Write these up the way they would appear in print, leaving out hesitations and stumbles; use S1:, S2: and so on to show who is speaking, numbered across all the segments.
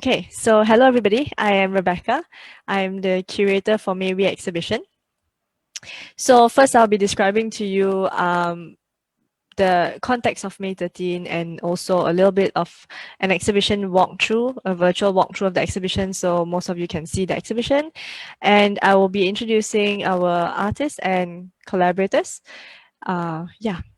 S1: Okay, so hello everybody. I am Rebecca. I'm the curator for May We exhibition. So first I'll be describing to you the context of May 13 and also a little bit of an exhibition walkthrough, a virtual walkthrough of the exhibition, so most of you can see the exhibition. And I will be introducing our artists and collaborators.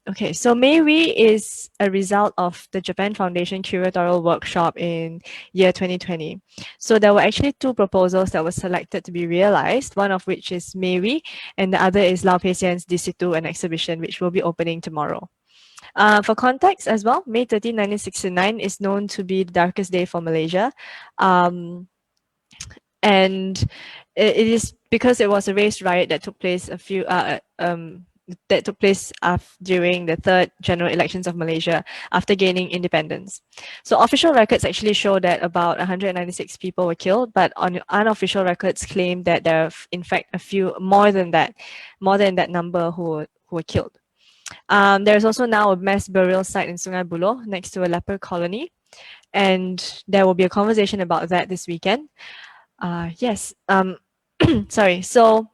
S1: Okay, so May We is a result of the Japan Foundation curatorial workshop in year 2020. So there were actually two proposals that were selected to be realized, one of which is May We, and the other is Lau Pei Xian's DC2, an exhibition which will be opening tomorrow. For context as well, May 13, 1969 is known to be the darkest day for Malaysia. And it is because it was a race riot that took place during the third general elections of Malaysia after gaining independence. So official records actually show that about 196 people were killed, but on unofficial records claim that there are in fact a few more than that number who were killed. There's also now a mass burial site in Sungai Buloh next to a leper colony, and there will be a conversation about that this weekend. Sorry. So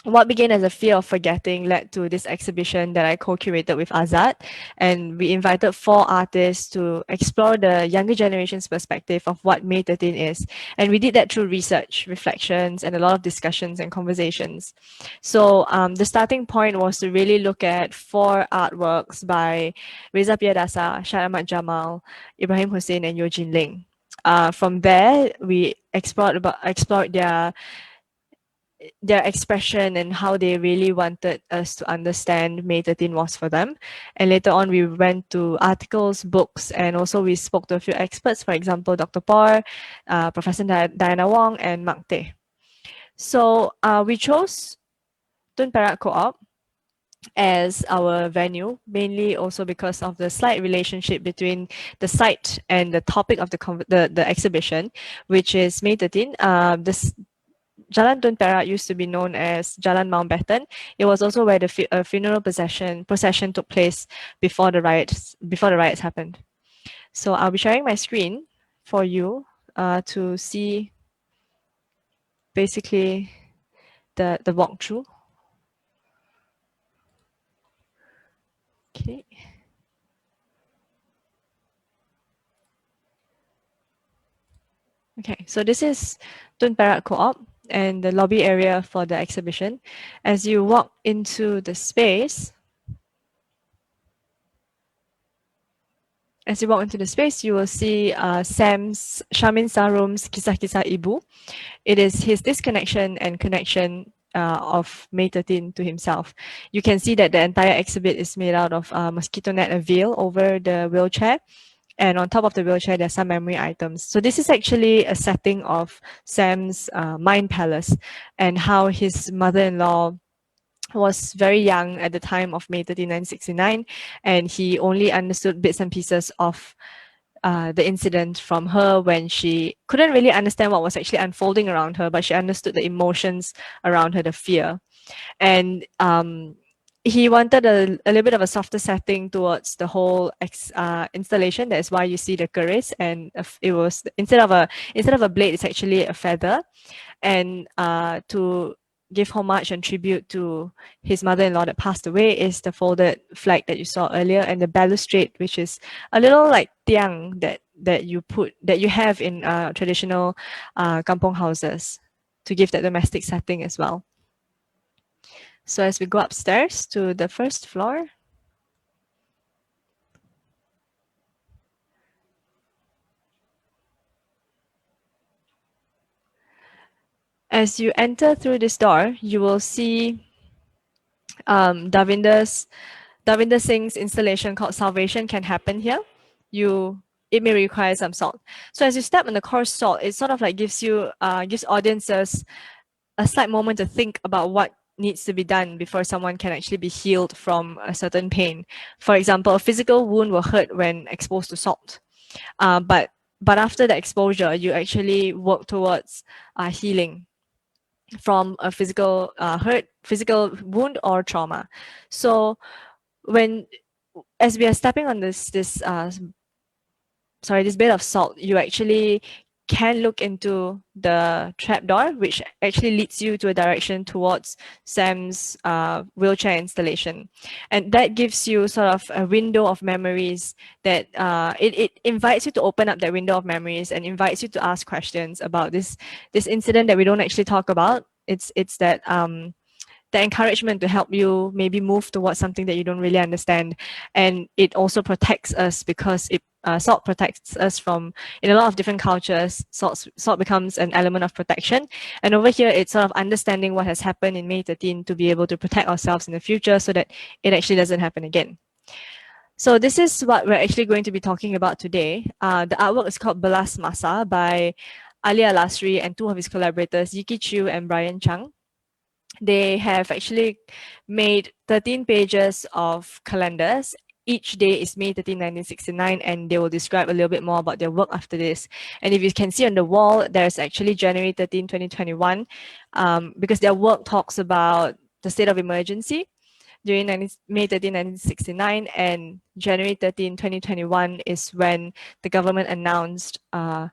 S1: what began as a fear of forgetting led to this exhibition that I co-curated with Azad, and we invited 4 artists to explore the younger generation's perspective of what May 13 is. And we did that through research, reflections, and a lot of discussions and conversations. So the starting point was to really look at 4 artworks by Reza Piadasa, Shah Ahmad Jamal, Ibrahim Hussein, and Yojin Ling. From there, we explored their expression and how they really wanted us to understand May 13 was for them. And later on, we went to articles, books, and also we spoke to a few experts, for example, Dr. Por, Professor Diana Wong, and Mak Teh. So we chose Tun Perak Co-op as our venue, mainly also because of the slight relationship between the site and the topic of the exhibition, which is May 13. This Jalan Tun Perak used to be known as Jalan Mountbatten. It was also where the funeral procession took place before the riots happened. So I'll be sharing my screen for you to see basically the walkthrough. Okay. Okay, so this is Tun Perak Co-op and the lobby area for the exhibition. As you walk into the space, you will see Shamin Sarum's Kisah-Kisah Ibu. It is his disconnection and connection of May 13 to himself. You can see that the entire exhibit is made out of mosquito net, a veil over the wheelchair. And on top of the wheelchair, there's some memory items. So this is actually a setting of Sam's mind palace and how his mother-in-law was very young at the time of May 13, 1969, and he only understood bits and pieces of the incident from her when she couldn't really understand what was actually unfolding around her, but she understood the emotions around her, the fear. And he wanted a little bit of a softer setting towards the whole installation. That's why you see the keris, and it was instead of a blade, it's actually a feather. And to give homage and tribute to his mother-in-law that passed away is the folded flag that you saw earlier, and the balustrade, which is a little like tiang that you have in traditional kampong houses to give that domestic setting as well. So as we go upstairs to the first floor, as you enter through this door, you will see Davinder Singh's installation called Salvation Can Happen Here. It may require some salt. So as you step on the coarse salt, it sort of like gives audiences a slight moment to think about what needs to be done before someone can actually be healed from a certain pain. For example, a physical wound will hurt when exposed to salt. But after the exposure, you actually work towards healing from a physical physical wound or trauma. So as we are stepping on this bed of salt, you actually can look into the trapdoor, which actually leads you to a direction towards Sam's wheelchair installation. And that gives you sort of a window of memories that it invites you to open up that window of memories and invites you to ask questions about this incident that we don't actually talk about. It's that the encouragement to help you maybe move towards something that you don't really understand. And it also protects us because salt protects us from, in a lot of different cultures, salt becomes an element of protection. And over here, it's sort of understanding what has happened in May 13 to be able to protect ourselves in the future so that it actually doesn't happen again. So this is what we're actually going to be talking about today. The artwork is called Belas Masa by Ali Alasri and two of his collaborators, Yiky and Bryan Chang. They have actually made 13 pages of calendars. Each day is May 13, 1969, and they will describe a little bit more about their work after this. And if you can see on the wall, there's actually January 13, 2021, because their work talks about the state of emergency during May 13, 1969, and January 13, 2021 is when the government announced the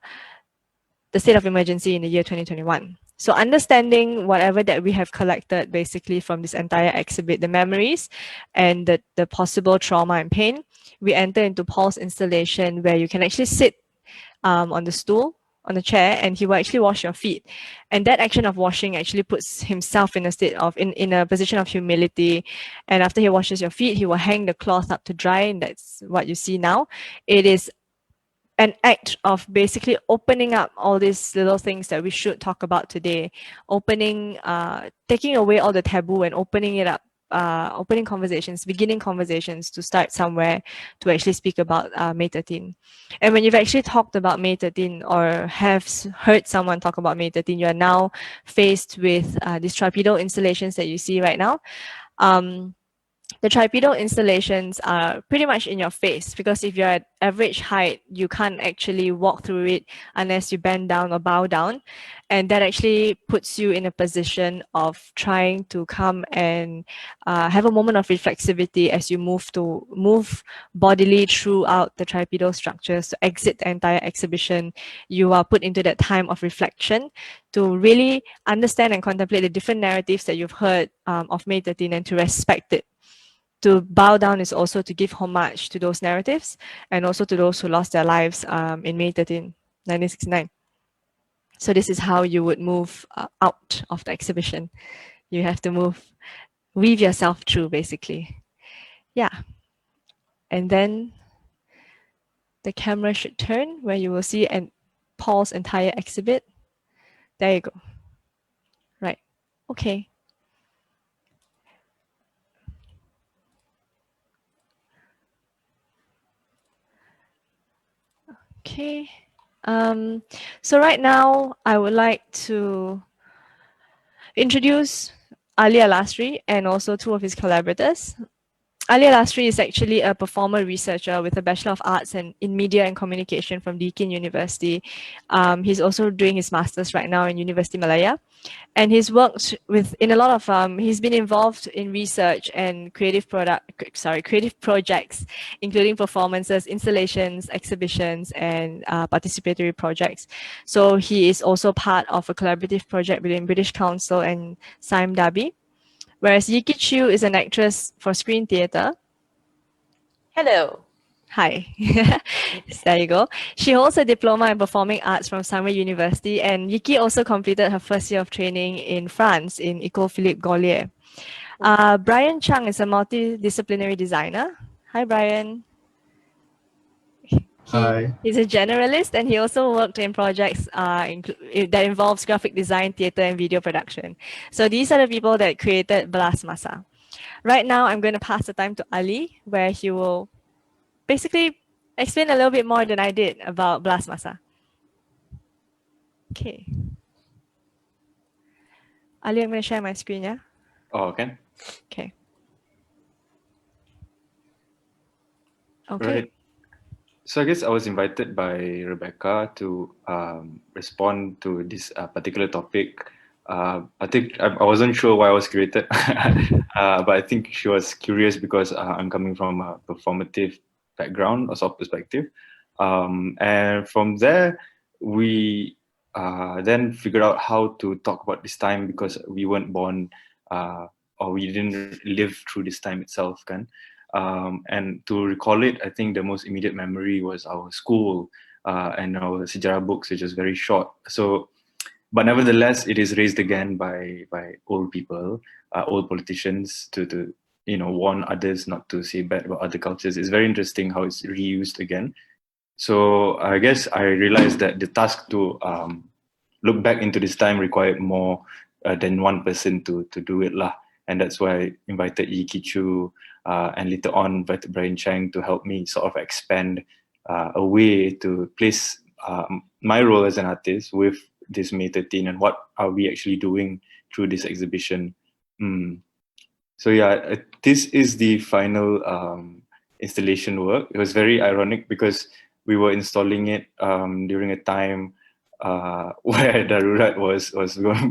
S1: state of emergency in the year 2021. So understanding whatever that we have collected basically from this entire exhibit, the memories and the possible trauma and pain, we enter into Paul's installation where you can actually sit on the stool, on the chair, and he will actually wash your feet. And that action of washing actually puts himself in a state of, in a position of humility. And after he washes your feet, he will hang the cloth up to dry, and that's what you see now. It is an act of basically opening up all these little things that we should talk about today, taking away all the taboo and opening it up, opening conversations, beginning conversations to start somewhere to actually speak about May 13. And when you've actually talked about May 13 or have heard someone talk about May 13, you are now faced with these tripedal installations that you see right now. The tripedal installations are pretty much in your face because if you're at average height, you can't actually walk through it unless you bend down or bow down. And that actually puts you in a position of trying to come and have a moment of reflexivity as you move bodily throughout the tripedal structures to exit the entire exhibition. You are put into that time of reflection to really understand and contemplate the different narratives that you've heard of May 13 and to respect it. To bow down is also to give homage to those narratives and also to those who lost their lives in May 13, 1969. So this is how you would move out of the exhibition. You have to weave yourself through basically. Yeah. And then the camera should turn where you will see Paul's entire exhibit. There you go. Right. Okay. Okay. So right now, I would like to introduce Ali Alasri and also two of his collaborators. Ali Alasri is actually a performer researcher with a Bachelor of Arts in Media and Communication from Deakin University. He's also doing his master's right now in University Malaya. And he's worked in a lot of, he's been involved in research and creative projects, including performances, installations, exhibitions, and participatory projects. So he is also part of a collaborative project between British Council and Sime Darby. Whereas Yiky is an actress for screen theatre.
S2: Hello.
S1: Hi. There you go. She holds a diploma in performing arts from Summer University, and Yiky also completed her first year of training in France in École Philippe Gaulier. Bryan Chang is a multidisciplinary designer. Hi, Bryan.
S3: Hi.
S1: He's a generalist, and he also worked in projects that involves graphic design, theatre, and video production. So these are the people that created Belas Masa. Right now, I'm going to pass the time to Ali, where he will basically explain a little bit more than I did about Belas Masa. Okay. Ali, I'm going to share my screen, yeah?
S3: Oh, okay.
S1: Okay. Okay.
S3: Right. So I guess I was invited by Rebecca to respond to this particular topic. I think I wasn't sure why I was created, but I think she was curious because I'm coming from a performative background or soft perspective. And from there, we then figured out how to talk about this time because we weren't born or we didn't live through this time itself, kan? And to recall it, I think the most immediate memory was our school and our sejarah books, which is very short. So, but nevertheless, it is raised again by old people, old politicians to warn others not to say bad about other cultures. It's very interesting how it's reused again. So I guess I realized that the task to look back into this time required more than one person to do it lah. And that's why I invited Yiky and later on invited Bryan Chang to help me sort of expand a way to place my role as an artist with this May 13 and what are we actually doing through this exhibition. So yeah, this is the final installation work. It was very ironic because we were installing it during a time where Darurat was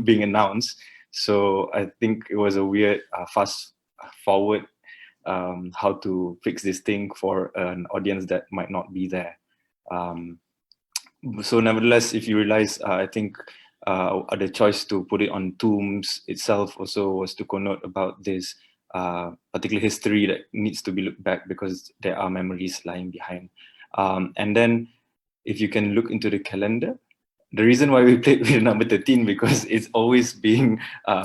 S3: being announced. So I think it was a weird fast forward how to fix this thing for an audience that might not be there. So nevertheless, if you realize, I think the choice to put it on tombs itself also was to connote about this particular history that needs to be looked back because there are memories lying behind. And then if you can look into the calendar, the reason why we played with number 13 because it's always being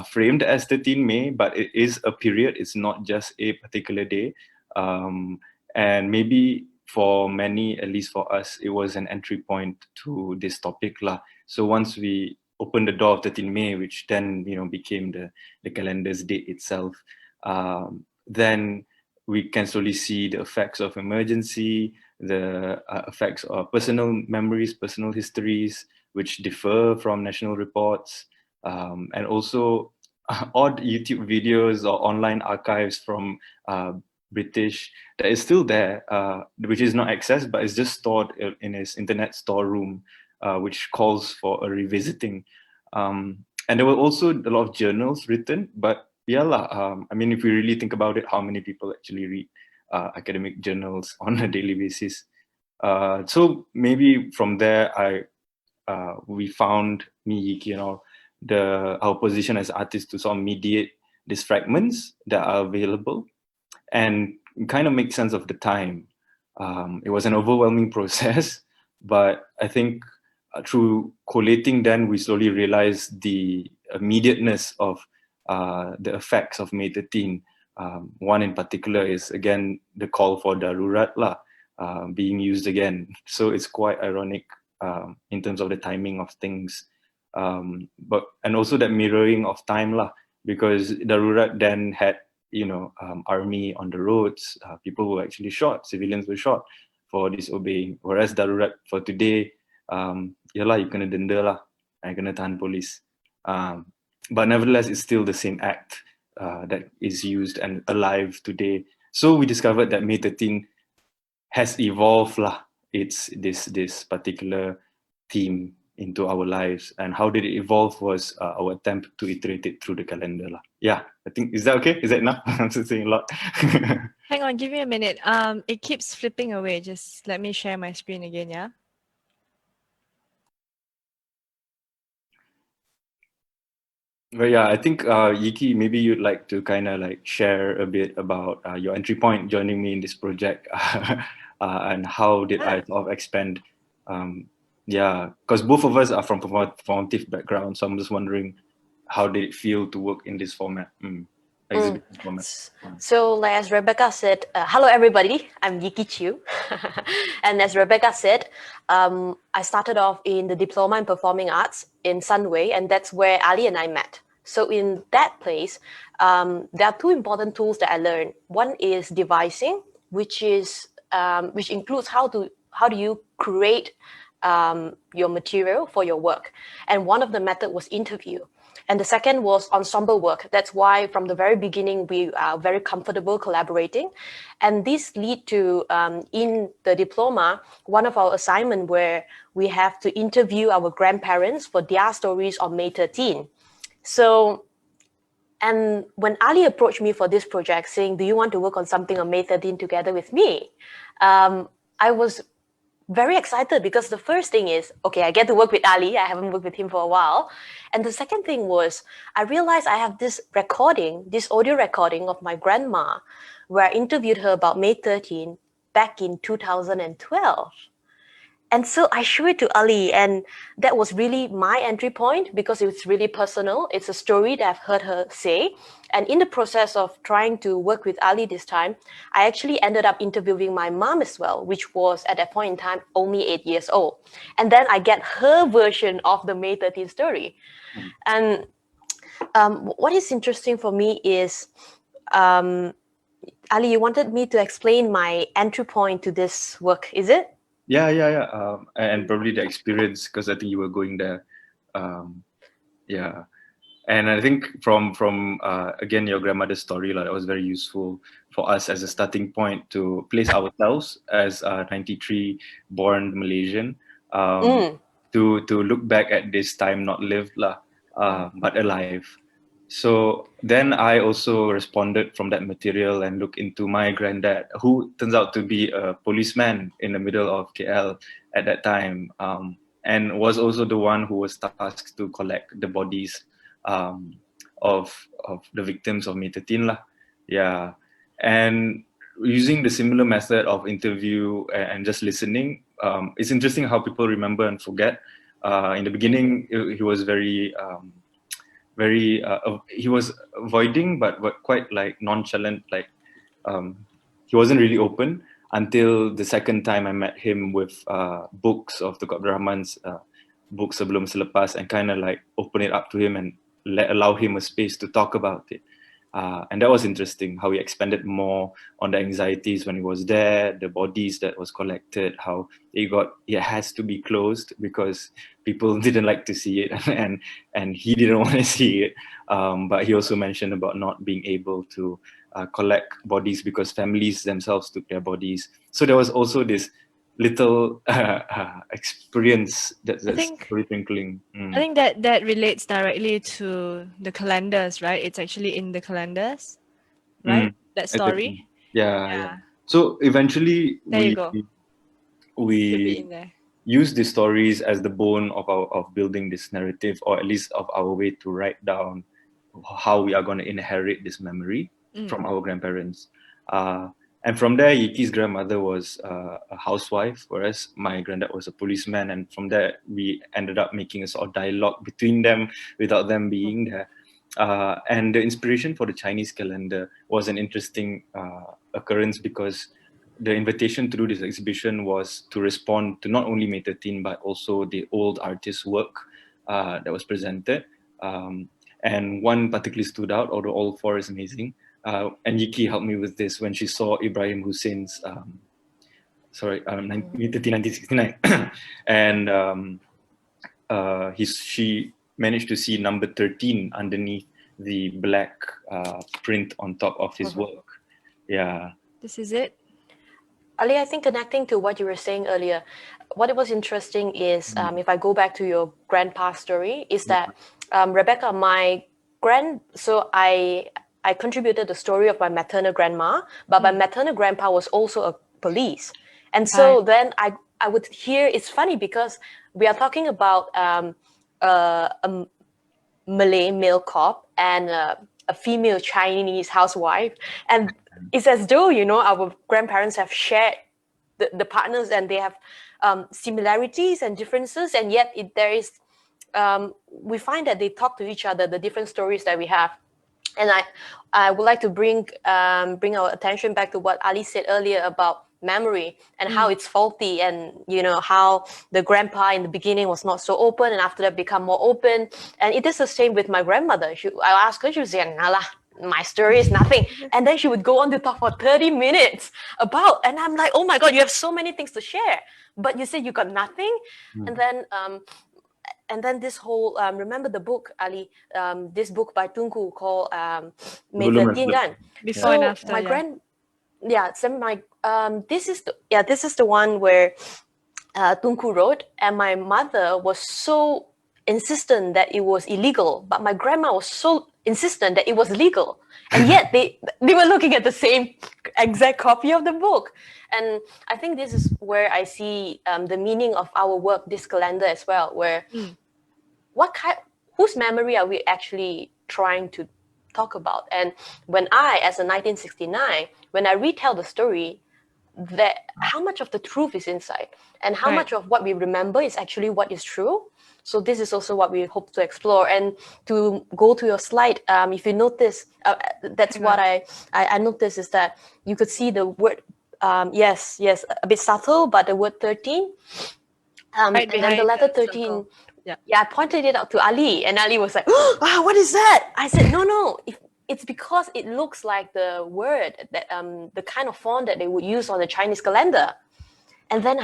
S3: framed as 13 May, but it is a period. It's not just a particular day. And maybe for many, at least for us, it was an entry point to this topic lah. So once we opened the door of 13 May, which then became the calendar's date itself, then we can slowly see the effects of emergency, the effects of personal memories, personal histories, which differ from national reports, and also odd YouTube videos or online archives from British that is still there, which is not accessed, but it's just stored in his internet storeroom, which calls for a revisiting. And there were also a lot of journals written, but yeah, I mean, if we really think about it, how many people actually read academic journals on a daily basis? So maybe from there, we found me, Yiky, our position as artists to sort of mediate these fragments that are available and kind of make sense of the time. It was an overwhelming process, but I think through collating then we slowly realized the immediateness of the effects of May 13. One in particular is again the call for Darurat lah, being used again. So it's quite ironic in terms of the timing of things, and also that mirroring of time lah, because Darurat then had army on the roads, people were actually shot, civilians were shot for disobeying, whereas Darurat for today, yalah, you kena denda lah, and kena tahan polis. But nevertheless, it's still the same act that is used and alive today. So we discovered that May 13 has evolved lah. It's this particular theme into our lives, and how did it evolve was our attempt to iterate it through the calendar lah. Yeah, I think, is that okay? Is that enough? I'm just saying a lot.
S1: Hang on, give me a minute. It keeps flipping away. Just let me share my screen again, yeah?
S3: But yeah, I think Yiky, maybe you'd like to kind of like share a bit about your entry point joining me in this project, and how did I sort of expand? Yeah, because both of us are from performative background, so I'm just wondering, how did it feel to work in this format, exhibition format?
S2: So, like as Rebecca said, hello everybody, I'm Yiky. And as Rebecca said, I started off in the Diploma in Performing Arts in Sunway, and that's where Ali and I met. So in that place, there are two important tools that I learned. One is devising, which includes how do you create your material for your work. And one of the method was interview. And the second was ensemble work. That's why from the very beginning, we are very comfortable collaborating. And this lead to, in the diploma, one of our assignment where we have to interview our grandparents for their stories on May 13. So, and when Ali approached me for this project saying, do you want to work on something on May 13 together with me? I was very excited because the first thing is, okay, I get to work with Ali. I haven't worked with him for a while. And the second thing was, I realized I have this recording, this audio recording of my grandma, where I interviewed her about May 13 back in 2012. And so I showed it to Ali, and that was really my entry point because it was really personal. It's a story that I've heard her say. And in the process of trying to work with Ali this time, I actually ended up interviewing my mom as well, which was at that point in time only 8 years old. And then I get her version of the May 13th story. And what is interesting for me is, Ali, you wanted me to explain my entry point to this work, is it?
S3: Yeah. And probably the experience, because I think you were going there. Yeah. And I think from again, your grandmother's story, like, that was very useful for us as a starting point to place ourselves as a 93 born Malaysian, to look back at this time not lived lah, but alive. So then I also responded from that material and looked into my granddad, who turns out to be a policeman in the middle of KL at that time, and was also the one who was tasked to collect the bodies of the victims of May 13 lah. Yeah, and using the similar method of interview and just listening, it's interesting how people remember and forget. In the beginning, he was he was avoiding, but quite like nonchalant, like he wasn't really open until the second time I met him with books of the Abdul Rahman's books Sebelum Selepas, and kind of like open it up to him and allow him a space to talk about it. And that was interesting, how he expanded more on the anxieties when he was there, the bodies that was collected, how it has to be closed because people didn't like to see it, and he didn't want to see it. But he also mentioned about not being able to collect bodies because families themselves took their bodies. So there was also this little experience that's very twinkling.
S1: I think that relates directly to the calendars, right? It's actually in the calendars, right? That story.
S3: Exactly. Yeah. So eventually
S1: There you go. Should be
S3: we
S1: in there.
S3: use these stories as the bone of building this narrative, or at least of our way to write down how we are going to inherit this memory from our grandparents. And from there, Yiky's grandmother was a housewife, whereas my granddad was a policeman. And from there, we ended up making a sort of dialogue between them without them being there. And the inspiration for the Chinese calendar was an interesting occurrence, because the invitation to do this exhibition was to respond to not only May 13, but also the old artist's work that was presented. And one particularly stood out, although all four is amazing. And Yiky helped me with this when she saw Ibrahim Hussein's, May 13, 1969. And she managed to see number 13 underneath the black print on top of his work. Yeah.
S1: This is it.
S2: Ali, I think connecting to what you were saying earlier, what was interesting is, if I go back to your grandpa's story, is that Rebecca, so I contributed the story of my maternal grandma, but my maternal grandpa was also a police. And so then I would hear, it's funny because we are talking about a Malay male cop and a female Chinese housewife. And it's as though, our grandparents have shared the partners, and they have similarities and differences. And yet there is, we find that they talk to each other, the different stories that we have. And I would like to bring our attention back to what Ali said earlier about memory and how it's faulty, and how the grandpa in the beginning was not so open, and after that become more open. And it is the same with my grandmother. I asked her, she would say, "Nala, my story is nothing," and then she would go on to talk for 30 minutes about, and I'm like, oh my god, you have so many things to share, but you said you got nothing. And then this whole, remember the book, Ali, this book by Tunku called May 13 kan?
S1: Before and after,
S2: this is the one where Tunku wrote, and my mother was so insistent that it was illegal, but my grandma was so insistent that it was legal, and yet they were looking at the same exact copy of the book. And I think this is where I see the meaning of our work, this calendar as well, where whose memory are we actually trying to talk about? And when I, as a 1969, when I retell the story, that how much of the truth is inside and how much of what we remember is actually what is true. So this is also what we hope to explore. And to go to your slide, if you notice, that's what I noticed, is that you could see the word, yes, a bit subtle, but the word 13. And then the letter 13, I pointed it out to Ali, and Ali was like, "Wow, what is that?" I said, no, it's because it looks like the word that the kind of font that they would use on the Chinese calendar. And then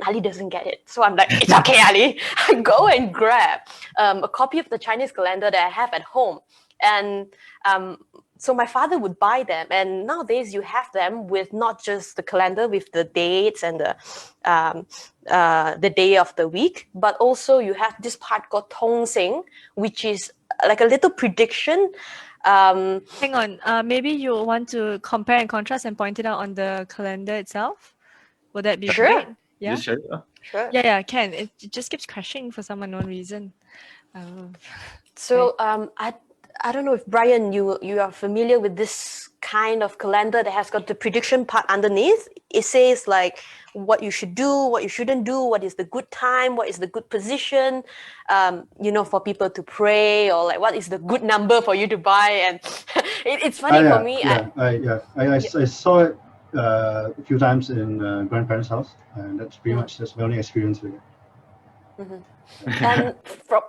S2: Ali doesn't get it. So I'm like, it's okay, Ali. I go and grab a copy of the Chinese calendar that I have at home. And so my father would buy them. And nowadays you have them with not just the calendar with the dates and the day of the week, but also you have this part called Tong Sing, which is like a little prediction.
S1: Hang on, maybe you want to compare and contrast and point it out on the calendar itself? Would that be
S2: Sure.
S1: great? Yeah?
S3: Just share it.
S2: Sure.
S1: Yeah, can. It just keeps crashing for some unknown reason.
S2: So I don't know if Bryan, you are familiar with this kind of calendar that has got the prediction part underneath. It says like what you should do, what you shouldn't do, what is the good time, what is the good position, for people to pray, or like what is the good number for you to buy. And it's funny for me.
S4: I saw it a few times in grandparents' house, and that's pretty much just my only experience with it.
S2: And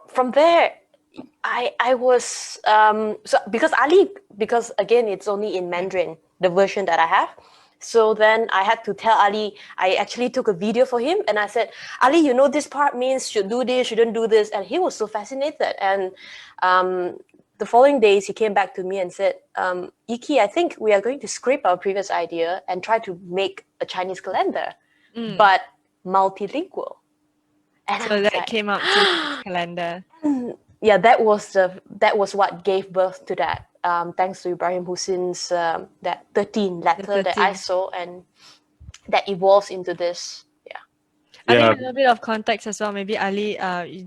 S2: from there, I was so because again it's only in Mandarin, the version that I have. So then I had to tell Ali. I actually took a video for him, and I said, Ali, this part means should do this, shouldn't do this, and he was so fascinated. And the following days, he came back to me and said, Yiky, I think we are going to scrape our previous idea and try to make a Chinese calendar, but multilingual. And
S1: so that came up to this calendar.
S2: Yeah, that was what gave birth to that. Thanks to Ibrahim Hussein's that 13 letter that I saw, and that evolves into this.
S1: I think a little bit of context as well. Maybe Ali,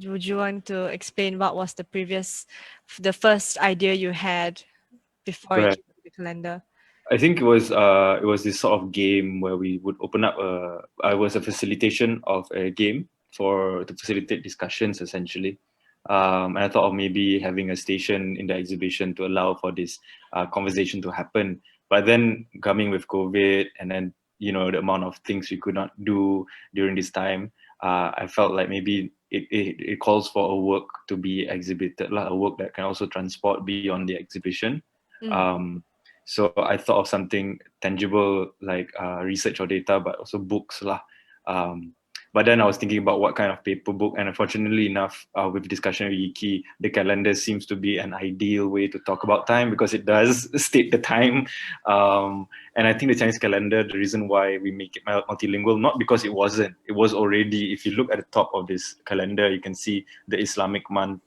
S1: would you want to explain what was the first idea you had before you came to the calendar?
S3: I think it was this sort of game where we would open up I was a facilitation of a game to facilitate discussions essentially. And I thought of maybe having a station in the exhibition to allow for this conversation to happen. But then coming with COVID and then, the amount of things we could not do during this time, I felt like maybe it calls for a work to be exhibited, a work that can also transport beyond the exhibition. So I thought of something tangible like research or data, but also books lah. But then I was thinking about what kind of paper book, and unfortunately enough, with discussion with Yiky, the calendar seems to be an ideal way to talk about time because it does state the time. And I think the Chinese calendar, the reason why we make it multilingual, not because it was already, if you look at the top of this calendar, you can see the Islamic month,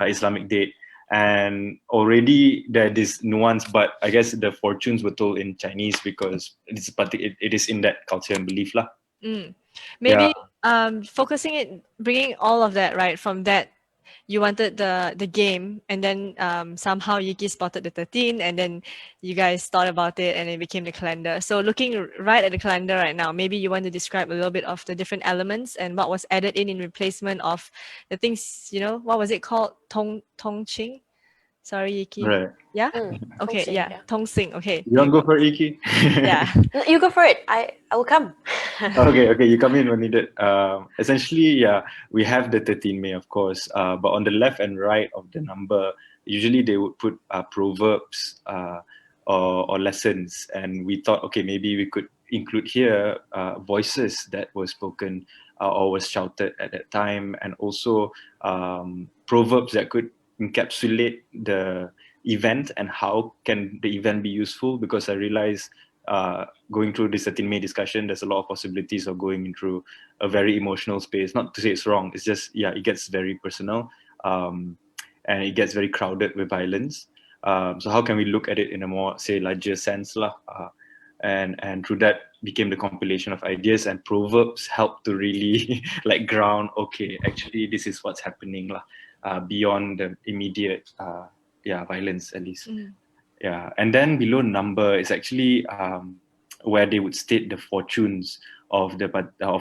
S3: Islamic date. And already there is nuance, but I guess the fortunes were told in Chinese because it is in that culture and belief lah.
S1: Maybe bringing all of that right from that, you wanted the game, and then somehow Yiky spotted the 13, and then you guys thought about it, and it became the calendar. So looking right at the calendar right now, maybe you want to describe a little bit of the different elements and what was added in replacement of the things. What was it called? Tong Ching. Sorry, Yiky.
S3: Right.
S1: Yeah. Okay.
S2: Tong-sing,
S1: yeah. Tong Sing. Okay.
S3: You want to go for it, Yiky?
S2: Yeah. You go for it. I will come.
S3: Okay, you come in when needed. Essentially, we have the 13 May, of course, but on the left and right of the number, usually they would put proverbs or lessons, and we thought, okay, maybe we could include here voices that were spoken or was shouted at that time, and also proverbs that could encapsulate the event and how can the event be useful, because I realized going through this 13 May discussion, there's a lot of possibilities of going through a very emotional space. Not to say it's wrong, it's just, yeah, it gets very personal, and it gets very crowded with violence. So how can we look at it in a more, say, larger sense lah? And through that became the compilation of ideas, and proverbs helped to really like ground, okay, actually this is what's happening lah, beyond the immediate violence at least. Yeah, and then below number is actually where they would state the fortunes of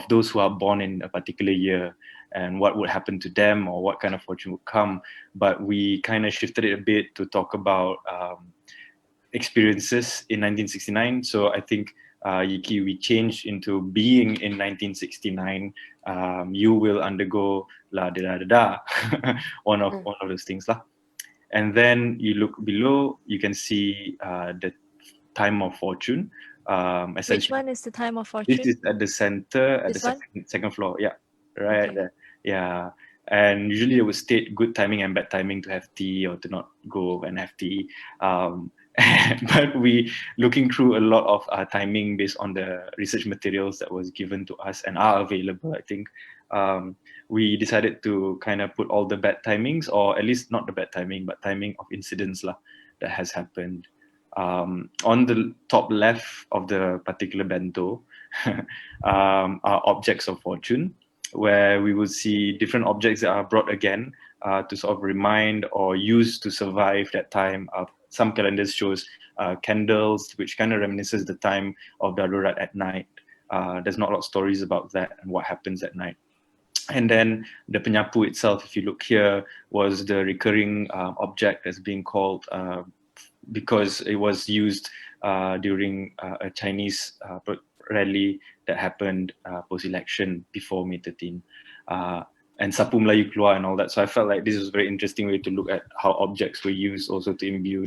S3: those who are born in a particular year and what would happen to them or what kind of fortune would come. But we kind of shifted it a bit to talk about experiences in 1969. So I think Yiky, we changed into being in 1969. You will undergo la da da da da, one of those things lah. And then you look below, you can see the time of fortune.
S1: Which one is the time of fortune?
S3: This is at the center, at
S1: this
S3: the second floor. Yeah, right there. Yeah. And usually they would state good timing and bad timing to have tea or to not go and have tea. But we looking through a lot of timing based on the research materials that was given to us and are available, I think. We decided to kind of put all the bad timings, or at least not the bad timing, but timing of incidents lah, that has happened. On the top left of the particular bento are objects of fortune, where we will see different objects that are brought again to sort of remind or use to survive that time. Some calendars shows candles, which kind of reminisces the time of Darurat at night. There's not a lot of stories about that and what happens at night. And then the penyapu itself, if you look here, was the recurring object that's being called because it was used during a Chinese rally that happened post-election before May 13. And Sapu Melayu keluar and all that. So I felt like this was a very interesting way to look at how objects were used also to imbue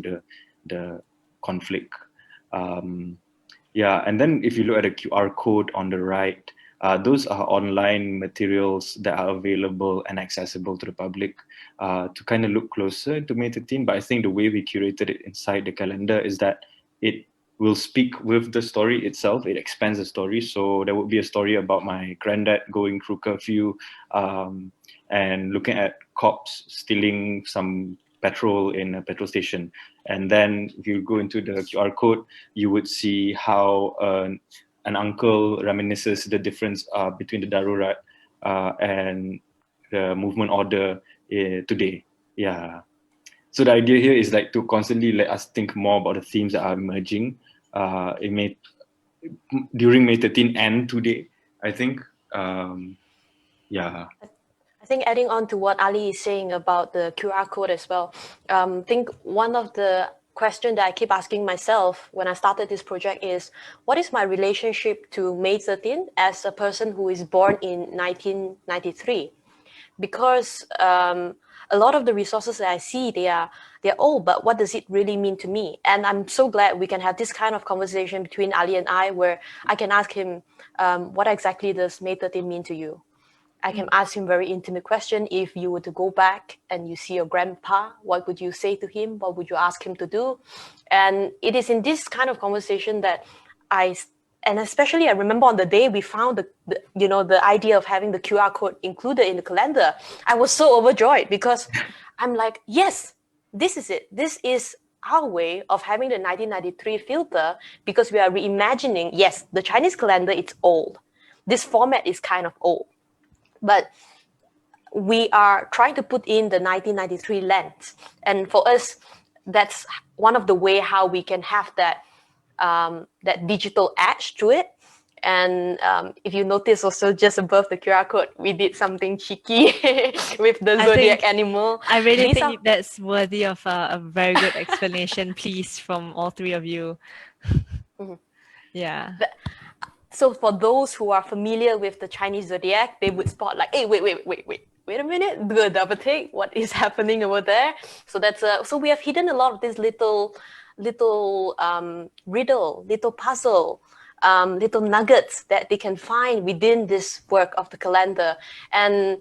S3: the conflict. Yeah, and then if you look at the QR code on the right, those are online materials that are available and accessible to the public to kind of look closer to May 13. But I think the way we curated it inside the calendar is that it will speak with the story itself. It expands the story. So there would be a story about my granddad going through curfew and looking at cops stealing some petrol in a petrol station. And then if you go into the QR code, you would see how an uncle reminisces the difference between the Darurat and the movement order today. Yeah. So the idea here is like to constantly let us think more about the themes that are emerging during May 13 and today, I think. Yeah.
S2: I think adding on to what Ali is saying about the QR code as well, I think one of the question that I keep asking myself when I started this project is, what is my relationship to May 13 as a person who is born in 1993? Because a lot of the resources that I see, they're old, but what does it really mean to me? And I'm so glad we can have this kind of conversation between Ali and I, where I can ask him, what exactly does May 13 mean to you? I can ask him very intimate question. If you were to go back and you see your grandpa, what would you say to him? What would you ask him to do? And it is in this kind of conversation that and especially I remember on the day we found the idea of having the QR code included in the calendar, I was so overjoyed because I'm like, yes, this is it. This is our way of having the 1993 filter, because we are reimagining. Yes, the Chinese calendar, it's old. This format is kind of old. But we are trying to put in the 1993 lens. And for us, that's one of the way how we can have that digital edge to it. And if you notice also just above the QR code, we did something cheeky with the zodiac animal.
S1: I really think that's worthy of a very good explanation, please, from all three of you.
S2: Mm-hmm.
S1: Yeah.
S2: So for those who are familiar with the Chinese zodiac, they would spot like, hey, wait a minute, do a double take. What is happening over there? So that's so we have hidden a lot of this little riddle, little puzzle, little nuggets that they can find within this work of the calendar. And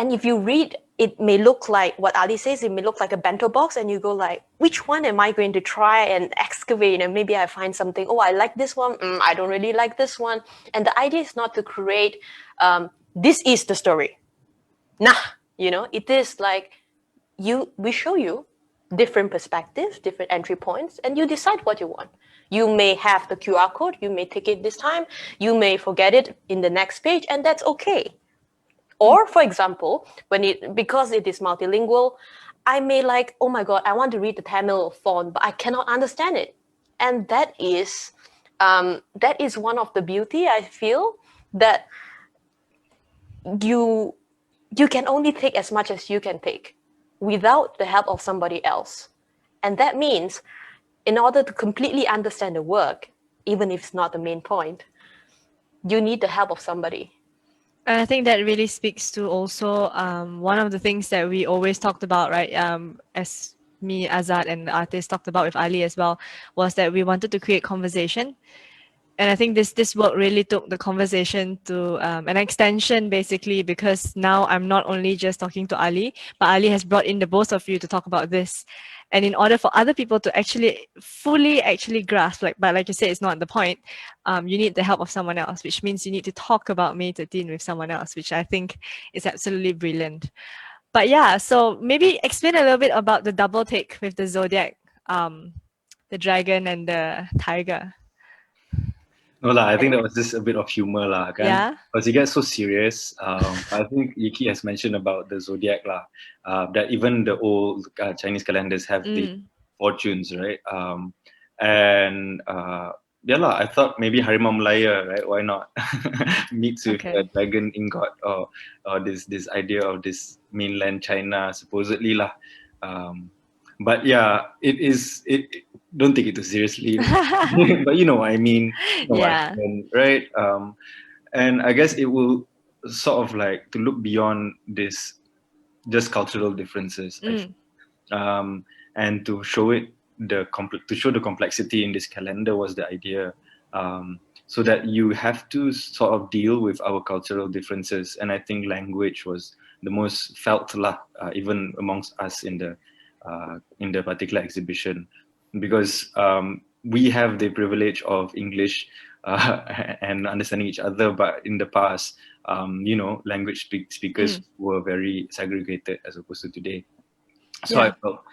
S2: And if you read, it may look like what Ali says, it may look like a bento box, and you go like, which one am I going to try and excavate? And maybe I find something, oh, I like this one. I don't really like this one. And the idea is not to create, this is the story. Nah, it is like, we show you different perspectives, different entry points, and you decide what you want. You may have the QR code, you may take it this time, you may forget it in the next page, and that's okay. Or, for example, because it is multilingual, I may like, oh my God, I want to read the Tamil font, but I cannot understand it. And that is one of the beauty, I feel, that you can only take as much as you can take without the help of somebody else. And that means in order to completely understand the work, even if it's not the main point, you need the help of somebody.
S1: And I think that really speaks to also one of the things that we always talked about, right? As me, Azad, and the artist talked about with Ali as well, was that we wanted to create conversation. And I think this work really took the conversation to an extension, basically, because now I'm not only just talking to Ali, but Ali has brought in the both of you to talk about this. And in order for other people to actually fully grasp, like you said, it's not the point. You need the help of someone else, which means you need to talk about May 13 with someone else, which I think is absolutely brilliant. But yeah, so maybe explain a little bit about the double take with the zodiac, the dragon and the tiger.
S3: No lah, I think that was just a bit of humor lah, kan?
S1: Yeah.
S3: Because it gets so serious. I think Yiky has mentioned about the zodiac lah, that even the old Chinese calendars have the fortunes, right? Yeah lah, I thought maybe Harimau Malaya, right? Why not mix with a dragon ingot or this idea of this mainland China supposedly lah. But yeah, don't take it too seriously. But you know what I mean.
S1: Yeah.
S3: Right? And I guess it will sort of like to look beyond this just cultural differences. And to show the complexity in this calendar was the idea. So that you have to sort of deal with our cultural differences. And I think language was the most felt lah, even amongst us in the particular exhibition, because we have the privilege of English and understanding each other, but in the past, language speakers were very segregated as opposed to today. So I felt,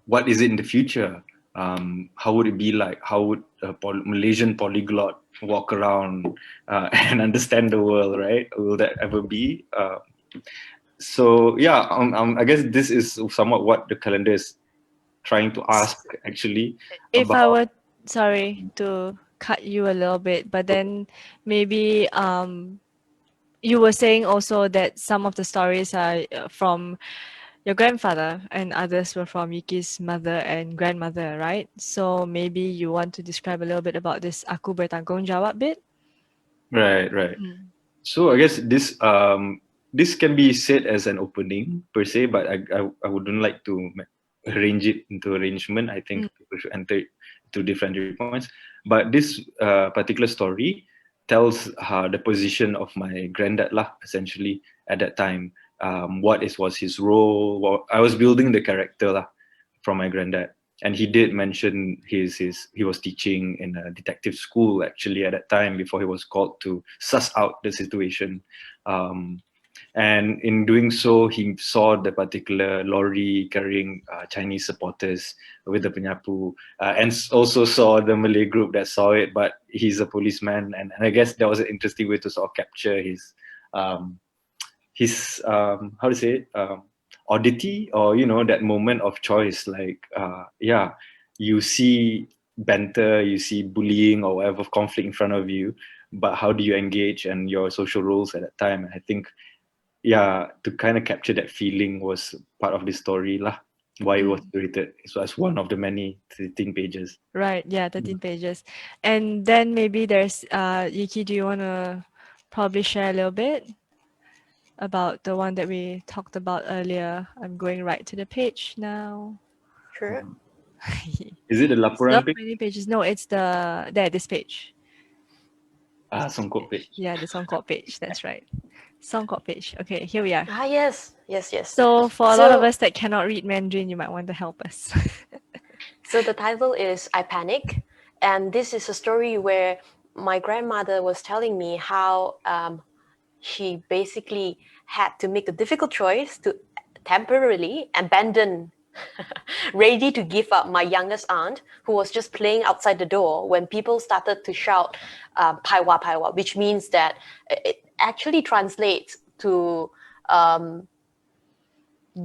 S3: what is it in the future? How would it be like? How would a Malaysian polyglot walk around and understand the world, right? Will that ever be? So yeah, I guess this is somewhat what the calendar is trying to ask, actually.
S1: If I were, sorry to cut you a little bit, but then maybe you were saying also that some of the stories are from your grandfather and others were from Yiky's mother and grandmother, right? So maybe you want to describe a little bit about this aku bertanggungjawab bit?
S3: Right. So I guess this can be said as an opening per se, but I wouldn't like to arrange it into arrangement. I think people should enter it to different points. But this particular story tells the position of my granddad lah, essentially at that time. What was his role? I was building the character lah from my granddad, and he did mention he was teaching in a detective school actually at that time before he was called to suss out the situation. And in doing so, he saw the particular lorry carrying Chinese supporters with the penyapu, and also saw the Malay group that saw it, but he's a policeman. And I guess that was an interesting way to sort of capture his how to say it? Oddity, or that moment of choice. Like, you see banter, you see bullying or whatever conflict in front of you, but how do you engage and your social roles at that time? And I think, to kind of capture that feeling was part of the story lah. Why it was curated. So as one of the many 13 pages.
S1: Right, 13 pages. And then maybe there's Yiky, do you want to probably share a little bit about the one that we talked about earlier? I'm going right to the page now.
S2: Sure.
S3: Is it the laporan
S1: So many pages. No, it's this page.
S3: Songkok page.
S1: Yeah, the Songkok page. That's right. Songkok page. Okay, here we are.
S2: Ah, yes, yes, yes.
S1: So for a lot of
S2: So-
S1: us that cannot read Mandarin, you might want to help us.
S2: So the title is I Panic, and this is a story where my grandmother was telling me how she basically had to make a difficult choice to temporarily abandon, ready to give up my youngest aunt, who was just playing outside the door when people started to shout "Paiwa Paiwa," which means that it actually translates to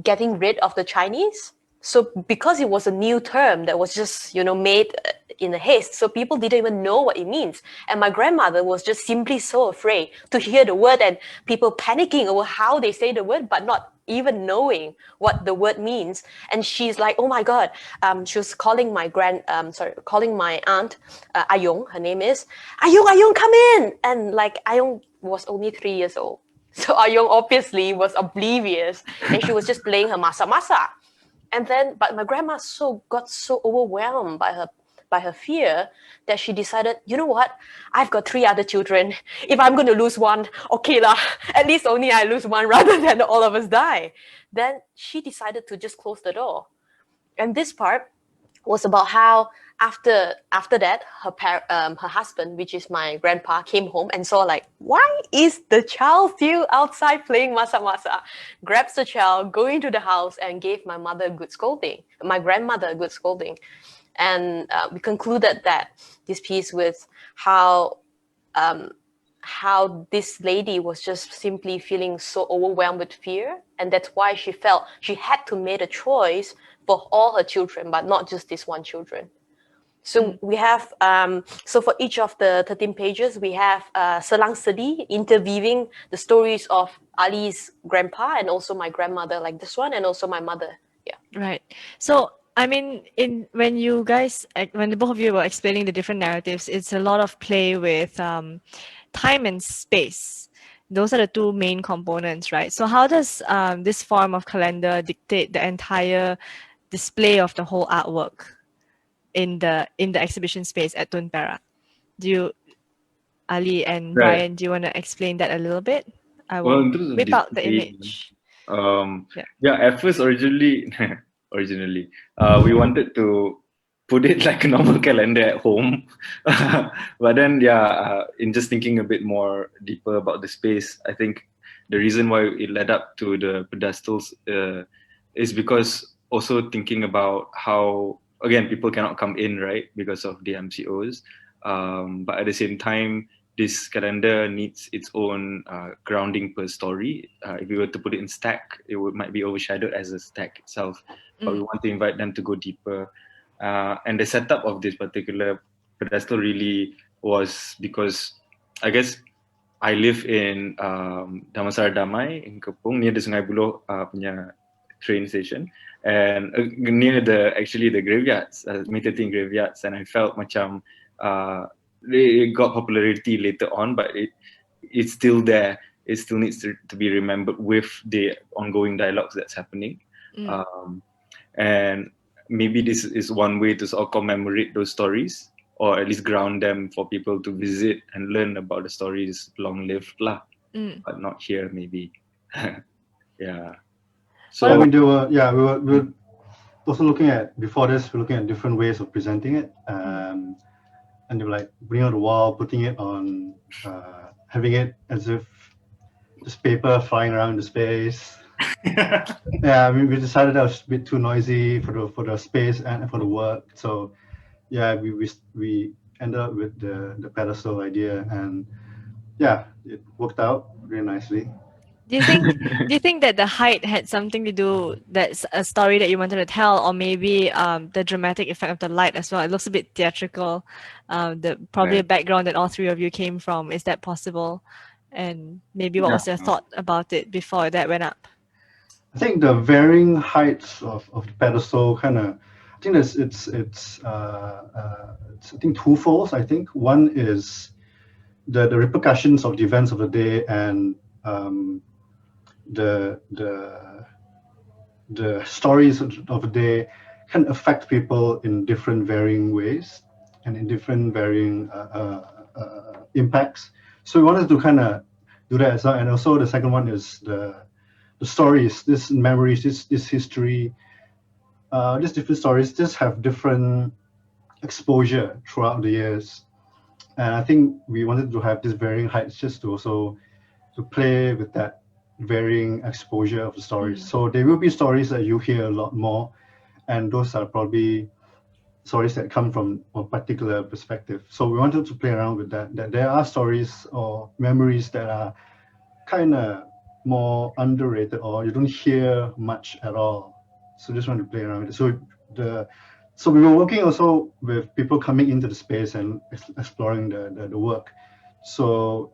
S2: getting rid of the Chinese. So because it was a new term that was just, made in a haste, so people didn't even know what it means. And my grandmother was just simply so afraid to hear the word and people panicking over how they say the word, but not even knowing what the word means. And she's like, oh my God. She was calling calling my aunt, Ayong, her name is, Ayong, Ayong, come in. And like Ayong was only 3 years old. So Ayong obviously was oblivious and she was just playing her masa masa. And then, but my grandma got so overwhelmed by her fear that she decided, you know what? I've got 3 other children. If I'm going to lose one, okay lah. At least only I lose one rather than all of us die. Then she decided to just close the door. And this part was about how after that her husband, which is my grandpa, came home and saw like, why is the child still outside playing masa masa? Grabs the child, go into the house and gave my mother a good scolding, my grandmother a good scolding. And we concluded that this piece with how this lady was just simply feeling so overwhelmed with fear, and that's why she felt she had to make a choice for all her children, but not just this one children. So we have, so for each of the 13 pages, we have Selang Sedi interweaving the stories of Ali's grandpa and also my grandmother, like this one, and also my mother. Yeah.
S1: Right. So, I mean, when you guys, when the both of you were explaining the different narratives, it's a lot of play with time and space. Those are the 2 main components, right? So how does this form of calendar dictate the entire display of the whole artwork in the exhibition space at Tun Perak? Do you, Ali and
S3: Right.
S1: Bryan, do you want to explain that a little bit? I
S3: Well,
S1: will
S3: in terms of
S1: whip out the
S3: display,
S1: image.
S3: at first originally we wanted to put it like a normal calendar at home. But then in just thinking a bit more deeper about the space, I think the reason why it led up to the pedestals is because also thinking about how, again, people cannot come in, right, because of the MCOs, but at the same time this calendar needs its own grounding per story. If we were to put it in stack, might be overshadowed as a stack itself. But we want to invite them to go deeper. And the setup of this particular pedestal really was because, I guess, I live in Damansara Damai in Kepung, near the Sungai Buloh punya train station, and near the graveyards, Metatin graveyards, and I felt macam it got popularity later on, but it's still there. It still needs to be remembered with the ongoing dialogues that's happening. And maybe this is one way to sort of commemorate those stories, or at least ground them for people to visit and learn about the stories long-lived lah, but not here maybe. Yeah. So
S4: we were also looking at, before this, we're looking at different ways of presenting it. And they were like putting it on the wall, putting it on, having it as if just paper flying around the space. Yeah, we decided that was a bit too noisy for the space and for the work. So yeah, we ended up with the pedestal idea, and yeah, it worked out really nicely.
S1: Do you think that the height had something to do, that's a story that you wanted to tell, or maybe the dramatic effect of the light as well? It looks a bit theatrical. Probably a background that all 3 of you came from. Is that possible? And maybe what was your thought about it before that went up?
S4: I think the varying heights of the pedestal kind of, I think it's I think twofold. I think one is the repercussions of the events of the day, and the stories of the day can affect people in different varying ways and in different varying impacts. So we wanted to kind of do that as well. And also the second one is the stories, this memories, this history, these different stories just have different exposure throughout the years. And I think we wanted to have this varying heights just to also to play with that varying exposure of the stories. So there will be stories that you hear a lot more, and those are probably stories that come from a particular perspective. So we wanted to play around with that. That there are stories or memories that are kind of more underrated or you don't hear much at all. So just want to play around with it. So we were working also with people coming into the space and exploring the work. So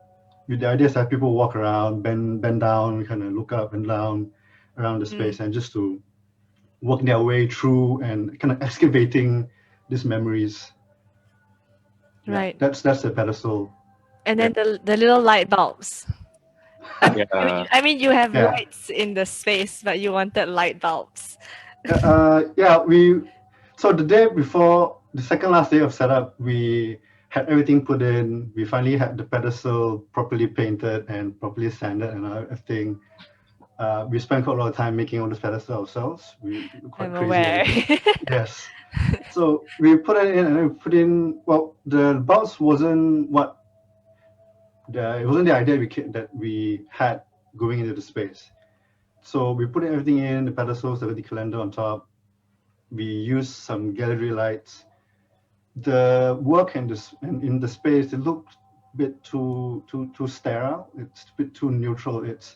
S4: with the idea is that people walk around, bend down, kind of look up and down around the space, and just to work their way through and kind of excavating these memories. Yeah,
S1: Right.
S4: that's the pedestal.
S1: And then the little light bulbs. I mean, you have
S4: Yeah.
S1: lights in the space, but you wanted light bulbs.
S4: Yeah, so the day before the second last day of setup, we had everything put in. We finally had the pedestal properly painted and properly sanded and everything. We spent quite a lot of time making all this pedestal ourselves. We were quite
S1: I'm
S4: crazy
S1: aware.
S4: at it. Yes. So we put it in and then we put in, well, the bulbs wasn't it wasn't the idea that we had going into the space. So we put everything in, the pedestals, the calendar on top. We used some gallery lights. The work in the space, it looked a bit too sterile. It's a bit too neutral. It's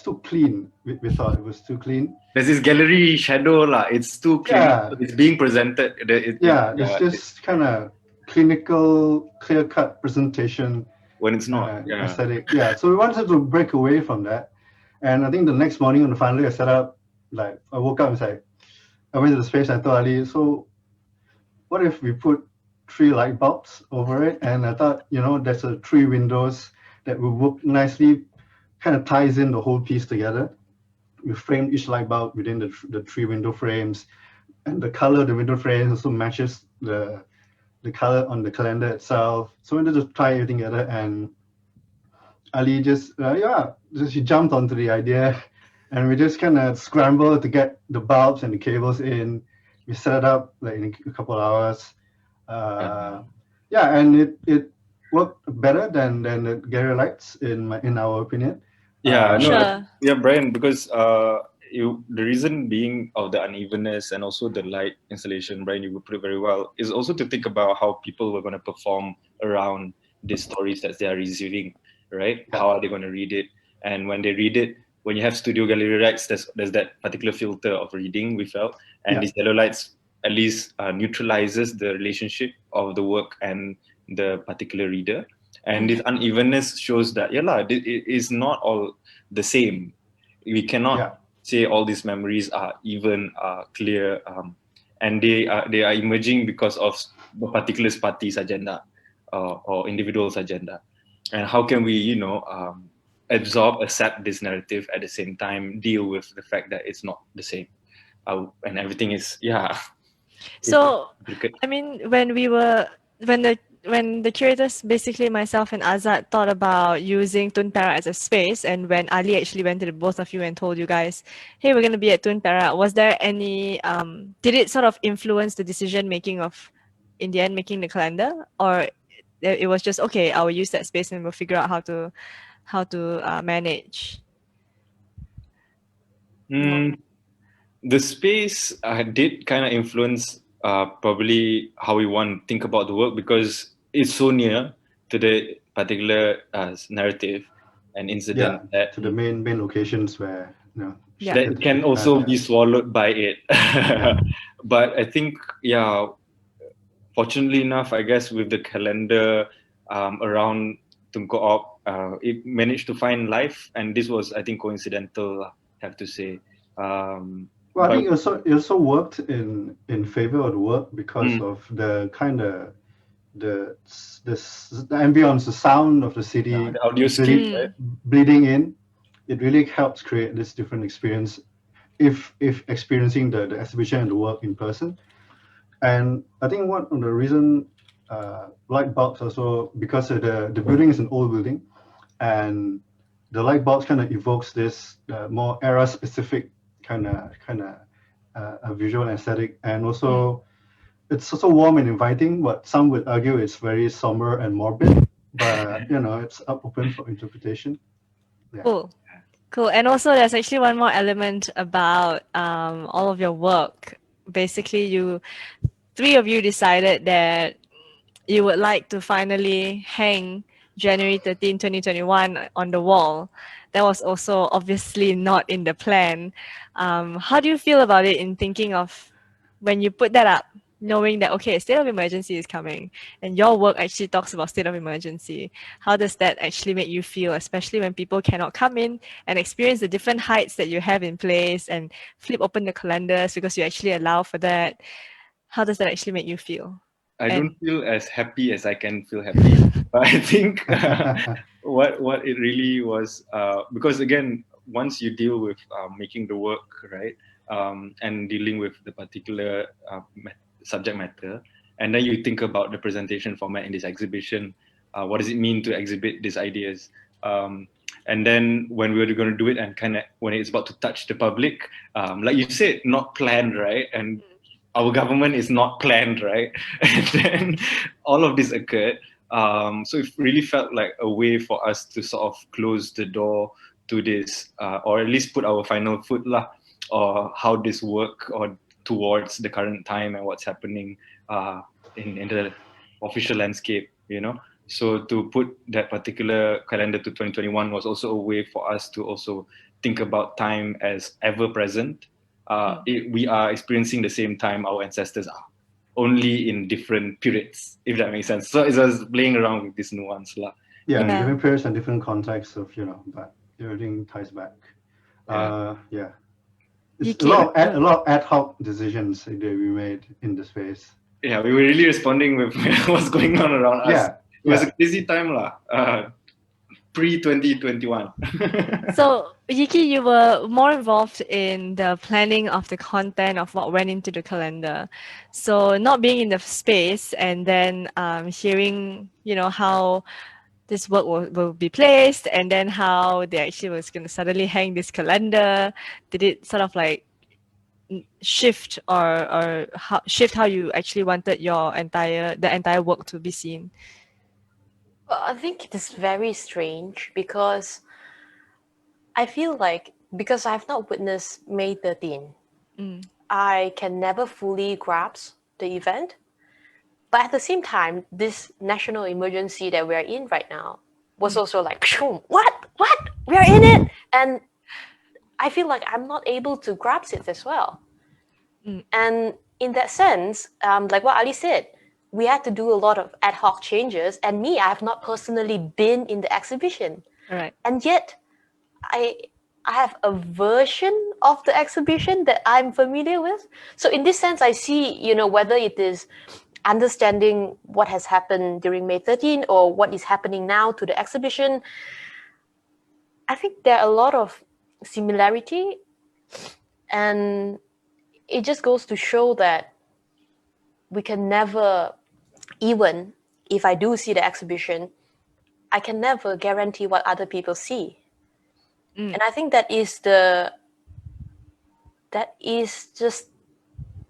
S4: too clean. We thought it was too clean.
S3: There's this gallery shadow lah. It's too clean.
S4: Yeah.
S3: It's being presented.
S4: It's just kind of clinical, clear-cut presentation.
S3: When it's not.
S4: Aesthetic. Yeah. So we wanted to break away from that. And I think the next morning on the final day I set up, like I woke up and said, I went to the space and I told Ali, so what if we put 3 light bulbs over it? And I thought, there's 3 windows that will work nicely, kind of ties in the whole piece together. We framed each light bulb within the 3 window frames, and the color of the window frames also matches the color on the calendar itself. So we wanted to tie everything together, and Ali he jumped onto the idea, and we just kind of scrambled to get the bulbs and the cables in. We set it up like in a couple of hours. And it worked better than the gallery lights in our opinion.
S3: Bryan, because the reason being of the unevenness and also the light installation, Bryan, you put it very well, is also to think about how people were going to perform around these stories that they are receiving, right? How are they going to read it? And when they read it, when you have studio gallery lights, there's that particular filter of reading, we felt, and these yellow lights at least neutralizes the relationship of the work and the particular reader. And this unevenness shows that it is not all the same. We cannot say all these memories are even, clear, and they are emerging because of the particular party's agenda or individual's agenda. And how can we, accept this narrative at the same time, deal with the fact that it's not the same, and everything is
S1: So, I mean, when the curators, basically myself and Azad, thought about using Tun Perak as a space, and when Ali actually went to the both of you and told you guys, hey, we're going to be at Tun Perak, was there any, did it sort of influence the decision making of, in the end, making the calendar? Or it was just, okay, I will use that space and we'll figure out how to manage?
S3: The space did kind of influence probably how we want to think about the work, because it's so near to the particular narrative and incident
S4: to the main locations where
S3: that can also be swallowed by it. But I think fortunately enough, I guess with the calendar around Tunku Op, it managed to find life, and this was, I think, coincidental, I have to say.
S4: I think it also worked in favor of the work because of the kind of the ambience, the sound of the city,
S3: the audio
S4: bleeding in. It really helps create this different experience if experiencing the exhibition and the work in person. And I think one of the reason light bulbs also, because the building is an old building, and the light bulbs kind of evokes this more era specific kind of visual aesthetic, and also it's also warm and inviting, but some would argue it's very somber and morbid. But it's open for interpretation. Yeah.
S1: Cool. Cool. And also, there's actually one more element about all of your work. Basically, three of you decided that you would like to finally hang January 13, 2021 on the wall. That was also obviously not in the plan. How do you feel about it in thinking of when you put that up, knowing that, okay, state of emergency is coming and your work actually talks about state of emergency? How does that actually make you feel, especially when people cannot come in and experience the different heights that you have in place and flip open the calendars because you actually allow for that? How does that actually make you feel?
S3: I
S1: And-
S3: don't feel as happy as I can feel happy, but I think what it really was, because again, once you deal with making the work, right, and dealing with the particular subject matter, and then you think about the presentation format in this exhibition, what does it mean to exhibit these ideas? And then when we were going to do it, and kind of when it's about to touch the public, like you said, not planned, right? And our government is not planned, right? And then all of this occurred. So it really felt like a way for us to sort of close the door to this, or at least put our final foot lah, or how this work or towards the current time and what's happening in the official landscape, So to put that particular calendar to 2021 was also a way for us to also think about time as ever present. We are experiencing the same time our ancestors are, only in different periods, if that makes sense. So it's just playing around with this nuance lah.
S4: Yeah,
S1: Yeah.
S4: different periods and different contexts of but everything ties back.
S3: Yeah.
S4: It's
S1: Yiky.
S4: a lot of ad hoc decisions that we made in this phase.
S3: Yeah, we were really responding with what's going on around us.
S4: Yeah,
S3: It was a busy time lah. Pre-2021.
S1: So, Yiky, you were more involved in the planning of the content of what went into the calendar. So, not being in the space and then hearing, how this work will be placed and then how they actually was going to suddenly hang this calendar. Did it sort of like shift or shift how you actually wanted the entire work to be seen?
S2: Well, I think it is very strange because I feel like because I've not witnessed May 13, I can never fully grasp the event. But at the same time, this national emergency that we're in right now was also like, what? We are in it? And I feel like I'm not able to grasp it as well. And in that sense, like what Ali said, we had to do a lot of ad hoc changes. And me, I have not personally been in the exhibition.
S1: All right.
S2: And yet, I have a version of the exhibition that I'm familiar with. So in this sense, I see, whether it is understanding what has happened during May 13 or what is happening now to the exhibition, I think there are a lot of similarity, and it just goes to show that we can never, even if I do see the exhibition, I can never guarantee what other people see. And I think that is just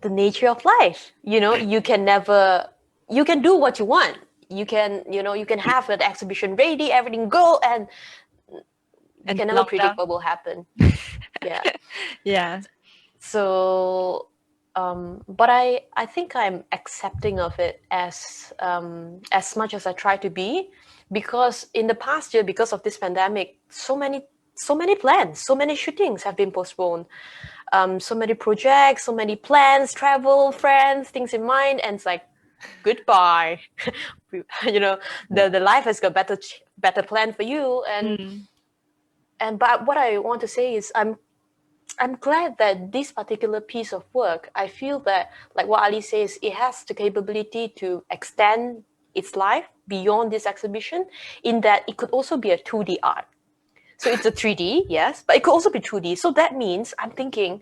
S2: the nature of life. You can do what you want. You can have an exhibition ready, everything go, and you can never predict what will happen. Yeah.
S1: Yeah.
S2: So, but I think I'm accepting of it as much as I try to be, because in the past year, because of this pandemic, so many plans, so many shootings have been postponed. So many projects, so many plans, travel, friends, things in mind, and it's like, goodbye. The life has got better plan for you, but what I want to say is I'm glad that this particular piece of work, I feel that, like what Ali says, it has the capability to extend its life beyond this exhibition, in that it could also be a 2D art. So it's a 3D, yes, but it could also be 2D. So that means I'm thinking,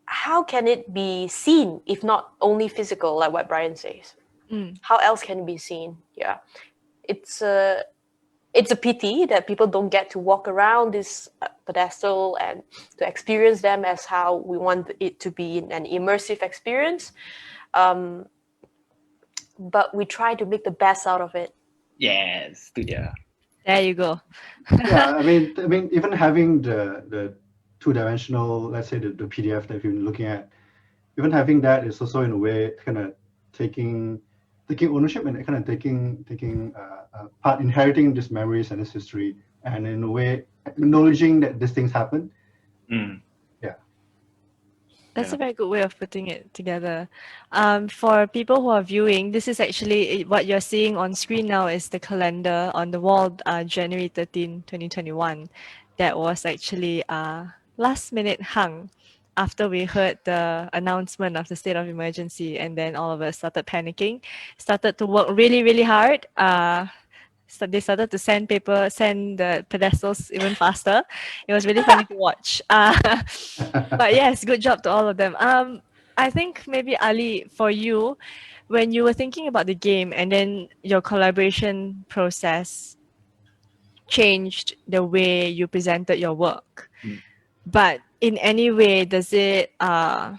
S2: how can it be seen if not only physical, like what Bryan says? How else can it be seen? Yeah, it's a pity that people don't get to walk around this pedestal and to experience them as how we want it to be an immersive experience. But we try to make the best out of it.
S3: Yes, tu dia.
S1: There you go.
S4: Yeah, I mean, even having the two-dimensional, let's say the PDF that you've been looking at, even having that is also in a way kind of taking ownership and kind of taking part, inheriting these memories and this history, and in a way acknowledging that these things happen.
S3: Mm.
S4: Yeah.
S1: That's
S3: Yeah.
S1: a very good way of putting it together. For people who are viewing, this is actually what you're seeing on screen now is the calendar on the wall, January 13, 2021. That was actually last minute hung after we heard the announcement of the state of emergency, and then all of us started panicking, started to work really, really hard. So they started to send the pedestals even faster. It was really funny to watch. But yes, good job to all of them. I think maybe Ali, for you, when you were thinking about the game and then your collaboration process changed the way you presented your work.
S3: Mm.
S1: But in any way, does it bother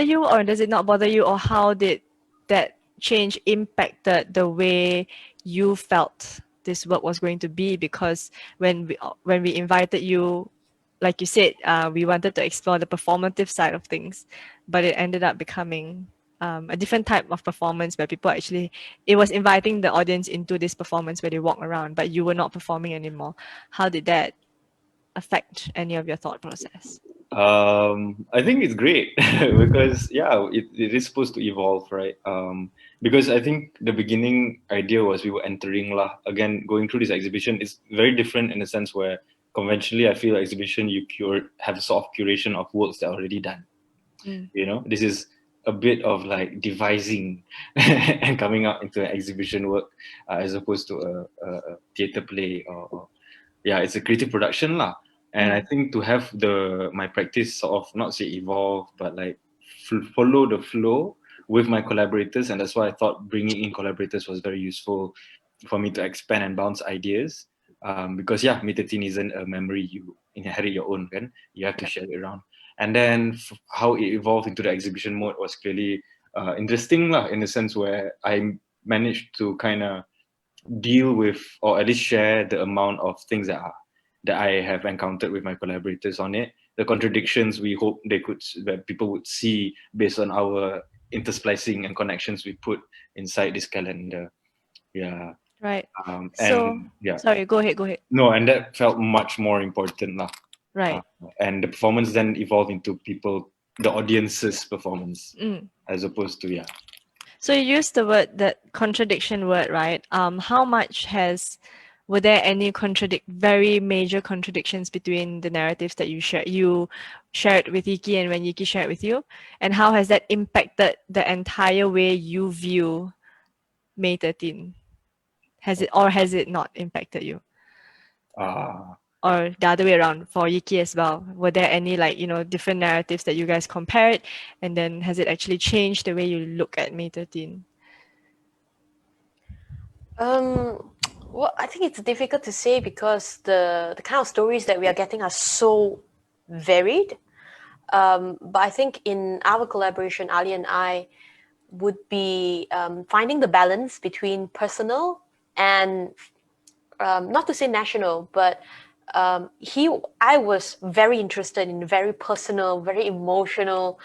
S1: you or does it not bother you, or how did that change impacted the way you felt this work was going to be? Because when we invited you, like you said, we wanted to explore the performative side of things, but it ended up becoming a different type of performance where people actually, it was inviting the audience into this performance where they walk around, but you were not performing anymore. How did that affect any of your thought process?
S3: I think it's great because it is supposed to evolve, right? Because I think the beginning idea was we were entering lah. Again, going through this exhibition is very different in a sense where conventionally I feel exhibition have a sort of curation of works that are already done. You know, this is a bit of like devising and coming out into an exhibition work as opposed to a theatre play or it's a creative production lah. And I think to have my practice sort of not say evolve, but like follow the flow with my collaborators, and that's why I thought bringing in collaborators was very useful for me to expand and bounce ideas. Because May 13 isn't a memory you inherit your own, kan? You have to share it around. And then how it evolved into the exhibition mode was clearly interesting lah, in the sense where I managed to kind of deal with, or at least share the amount of things that I have encountered with my collaborators on it. The contradictions we hope that people would see based on our intersplicing and connections we put inside this calendar. Yeah.
S1: Right.
S3: And
S1: sorry, go ahead.
S3: No, and that felt much more important lah.
S1: Right.
S3: And the performance then evolved into the audience's performance, as opposed to
S1: So you used that contradiction word, right? Were there any very major contradictions between the narratives that you shared with Yiky and when Yiky shared with you? And how has that impacted the entire way you view May 13? Has it not impacted you? Or the other way around for Yiky as well? Were there any different narratives that you guys compared, and then has it actually changed the way you look at May 13?
S2: Well, I think it's difficult to say because the kind of stories that we are getting are so varied. But I think in our collaboration, Ali and I would be finding the balance between personal and not to say national, but I was very interested in very personal, very emotional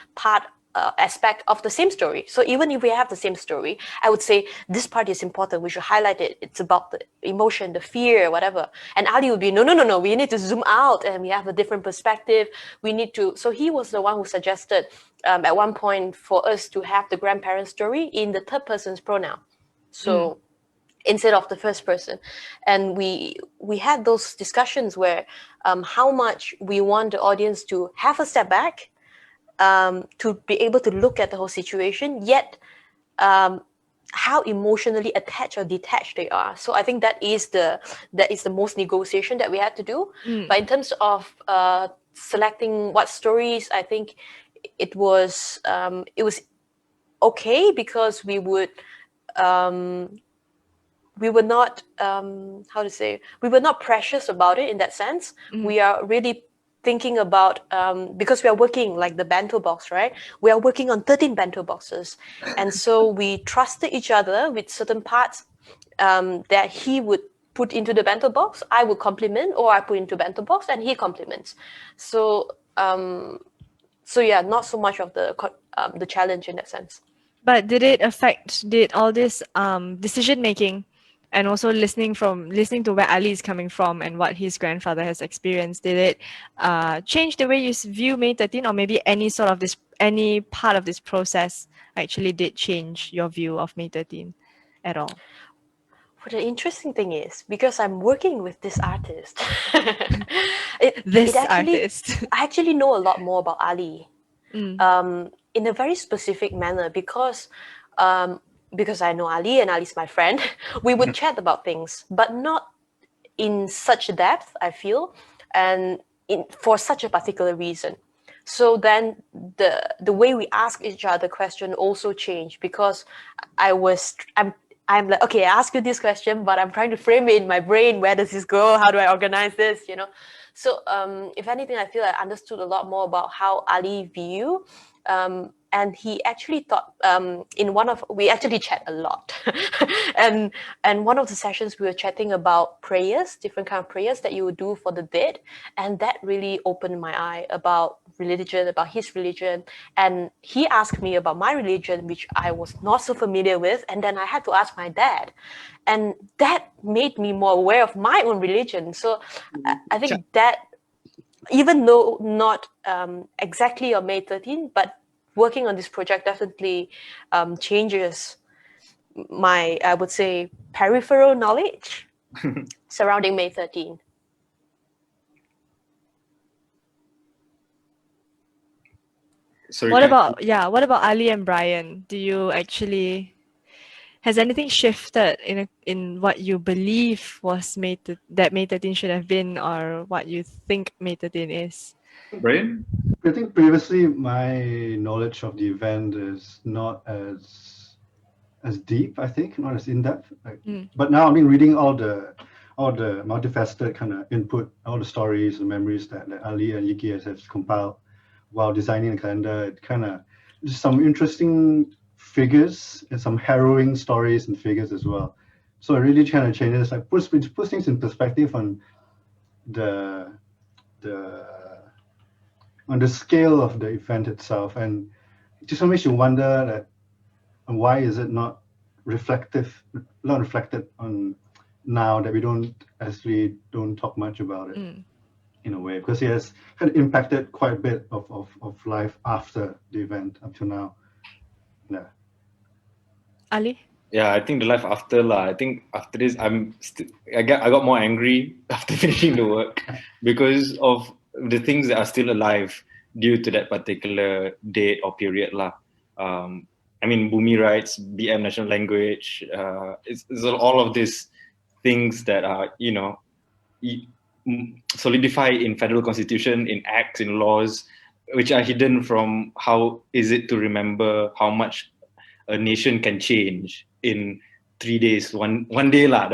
S2: aspect of the same story. So even if we have the same story, I would say this part is important. We should highlight it. It's about the emotion, the fear, whatever. And Ali would be, no. We need to zoom out and we have a different perspective. So he was the one who suggested at one point for us to have the grandparent story in the third person's pronoun. So instead of the first person. And we had those discussions where how much we want the audience to have a step back, to be able to look at the whole situation, yet how emotionally attached or detached they are. So I think that is the most negotiation that we had to do. But in terms of selecting what stories, I think it was okay, because we were not we were not precious about it in that sense. We are really thinking about because we are working like the bento box, right? We are working on 13 bento boxes, and so we trusted each other with certain parts that he would put into the bento box, I would compliment, or I put into bento box and he compliments. So yeah, not so much of the challenge in that sense.
S1: But did all this decision making and also listening to where Ali is coming from and what his grandfather has experienced, did it change the way you view May 13, or maybe any part of this process actually did change your view of May 13 at all?
S2: But the interesting thing is, because I'm working with this artist,
S1: This
S2: I
S1: artist.
S2: actually know a lot more about Ali in a very specific manner because I know Ali and Ali's my friend. We would chat about things, but not in such depth, I feel, and for such a particular reason. So then the way we ask each other question also changed, because I'm like, okay, I ask you this question, but I'm trying to frame it in my brain. Where does this go? How do I organize this? So if anything, I feel I understood a lot more about how Ali view. And he actually thought we actually chat a lot, and one of the sessions we were chatting about prayers, different kind of prayers that you would do for the dead, and that really opened my eye about religion, about his religion. And he asked me about my religion, which I was not so familiar with, and then I had to ask my dad, and that made me more aware of my own religion. So I think that, even though not exactly on May 13, but working on this project definitely changes my, I would say, peripheral knowledge surrounding May 13.
S3: Sorry,
S1: What about Ali and Bryan? Has anything shifted in what you believe was that May 13 should have been, or what you think May 13 is?
S3: Bryan?
S4: I think previously my knowledge of the event is not as deep, I think, not as in-depth. But now, I mean, reading all the multifaceted kind of input, all the stories and memories that Ali and Yiky have compiled while designing the calendar, it kind of just some interesting figures and some harrowing stories and figures as well. So it really kind of changes, like puts things in perspective on the scale of the event itself, and it just makes you wonder that why is it not reflected on now, that we don't talk much about it in a way, because it has kind of impacted quite a bit of life after the event up to now. Yeah.
S1: Ali?
S3: Yeah, I think the life after lah. I think after this, I got more angry after finishing the work because of the things that are still alive due to that particular date or period lah. I mean, Bumi rights, BM national language, it's all of these things that are solidified in federal constitution, in acts, in laws, which are hidden from how is it to remember how much a nation can change in 3 days, one day lah,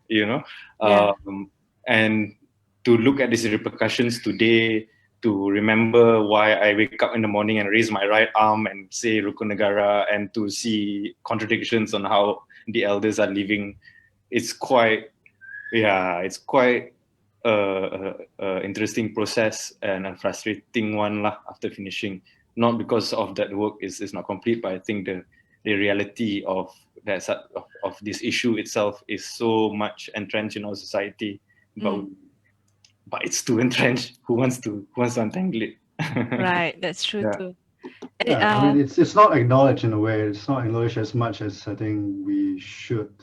S1: Yeah.
S3: And to look at these repercussions today, to remember why I wake up in the morning and raise my right arm and say Rukun Negara, and to see contradictions on how the elders are living, it's quite interesting process and a frustrating one lah after finishing. Not because of that work is not complete, but I think the reality of that of this issue itself is so much entrenched in our society, but it's too entrenched. Who wants to untangle it?
S1: Right, that's true too.
S4: Yeah, I mean, it's not acknowledged in a way. It's not acknowledged as much as I think we should.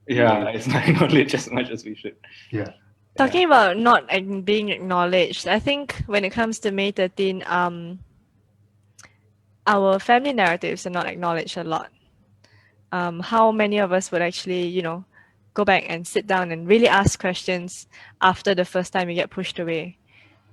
S3: Yeah, it's not acknowledged as much as we should.
S4: Yeah.
S1: Talking about not being acknowledged, I think when it comes to May 13, our family narratives are not acknowledged a lot. How many of us would actually, go back and sit down and really ask questions after the first time you get pushed away?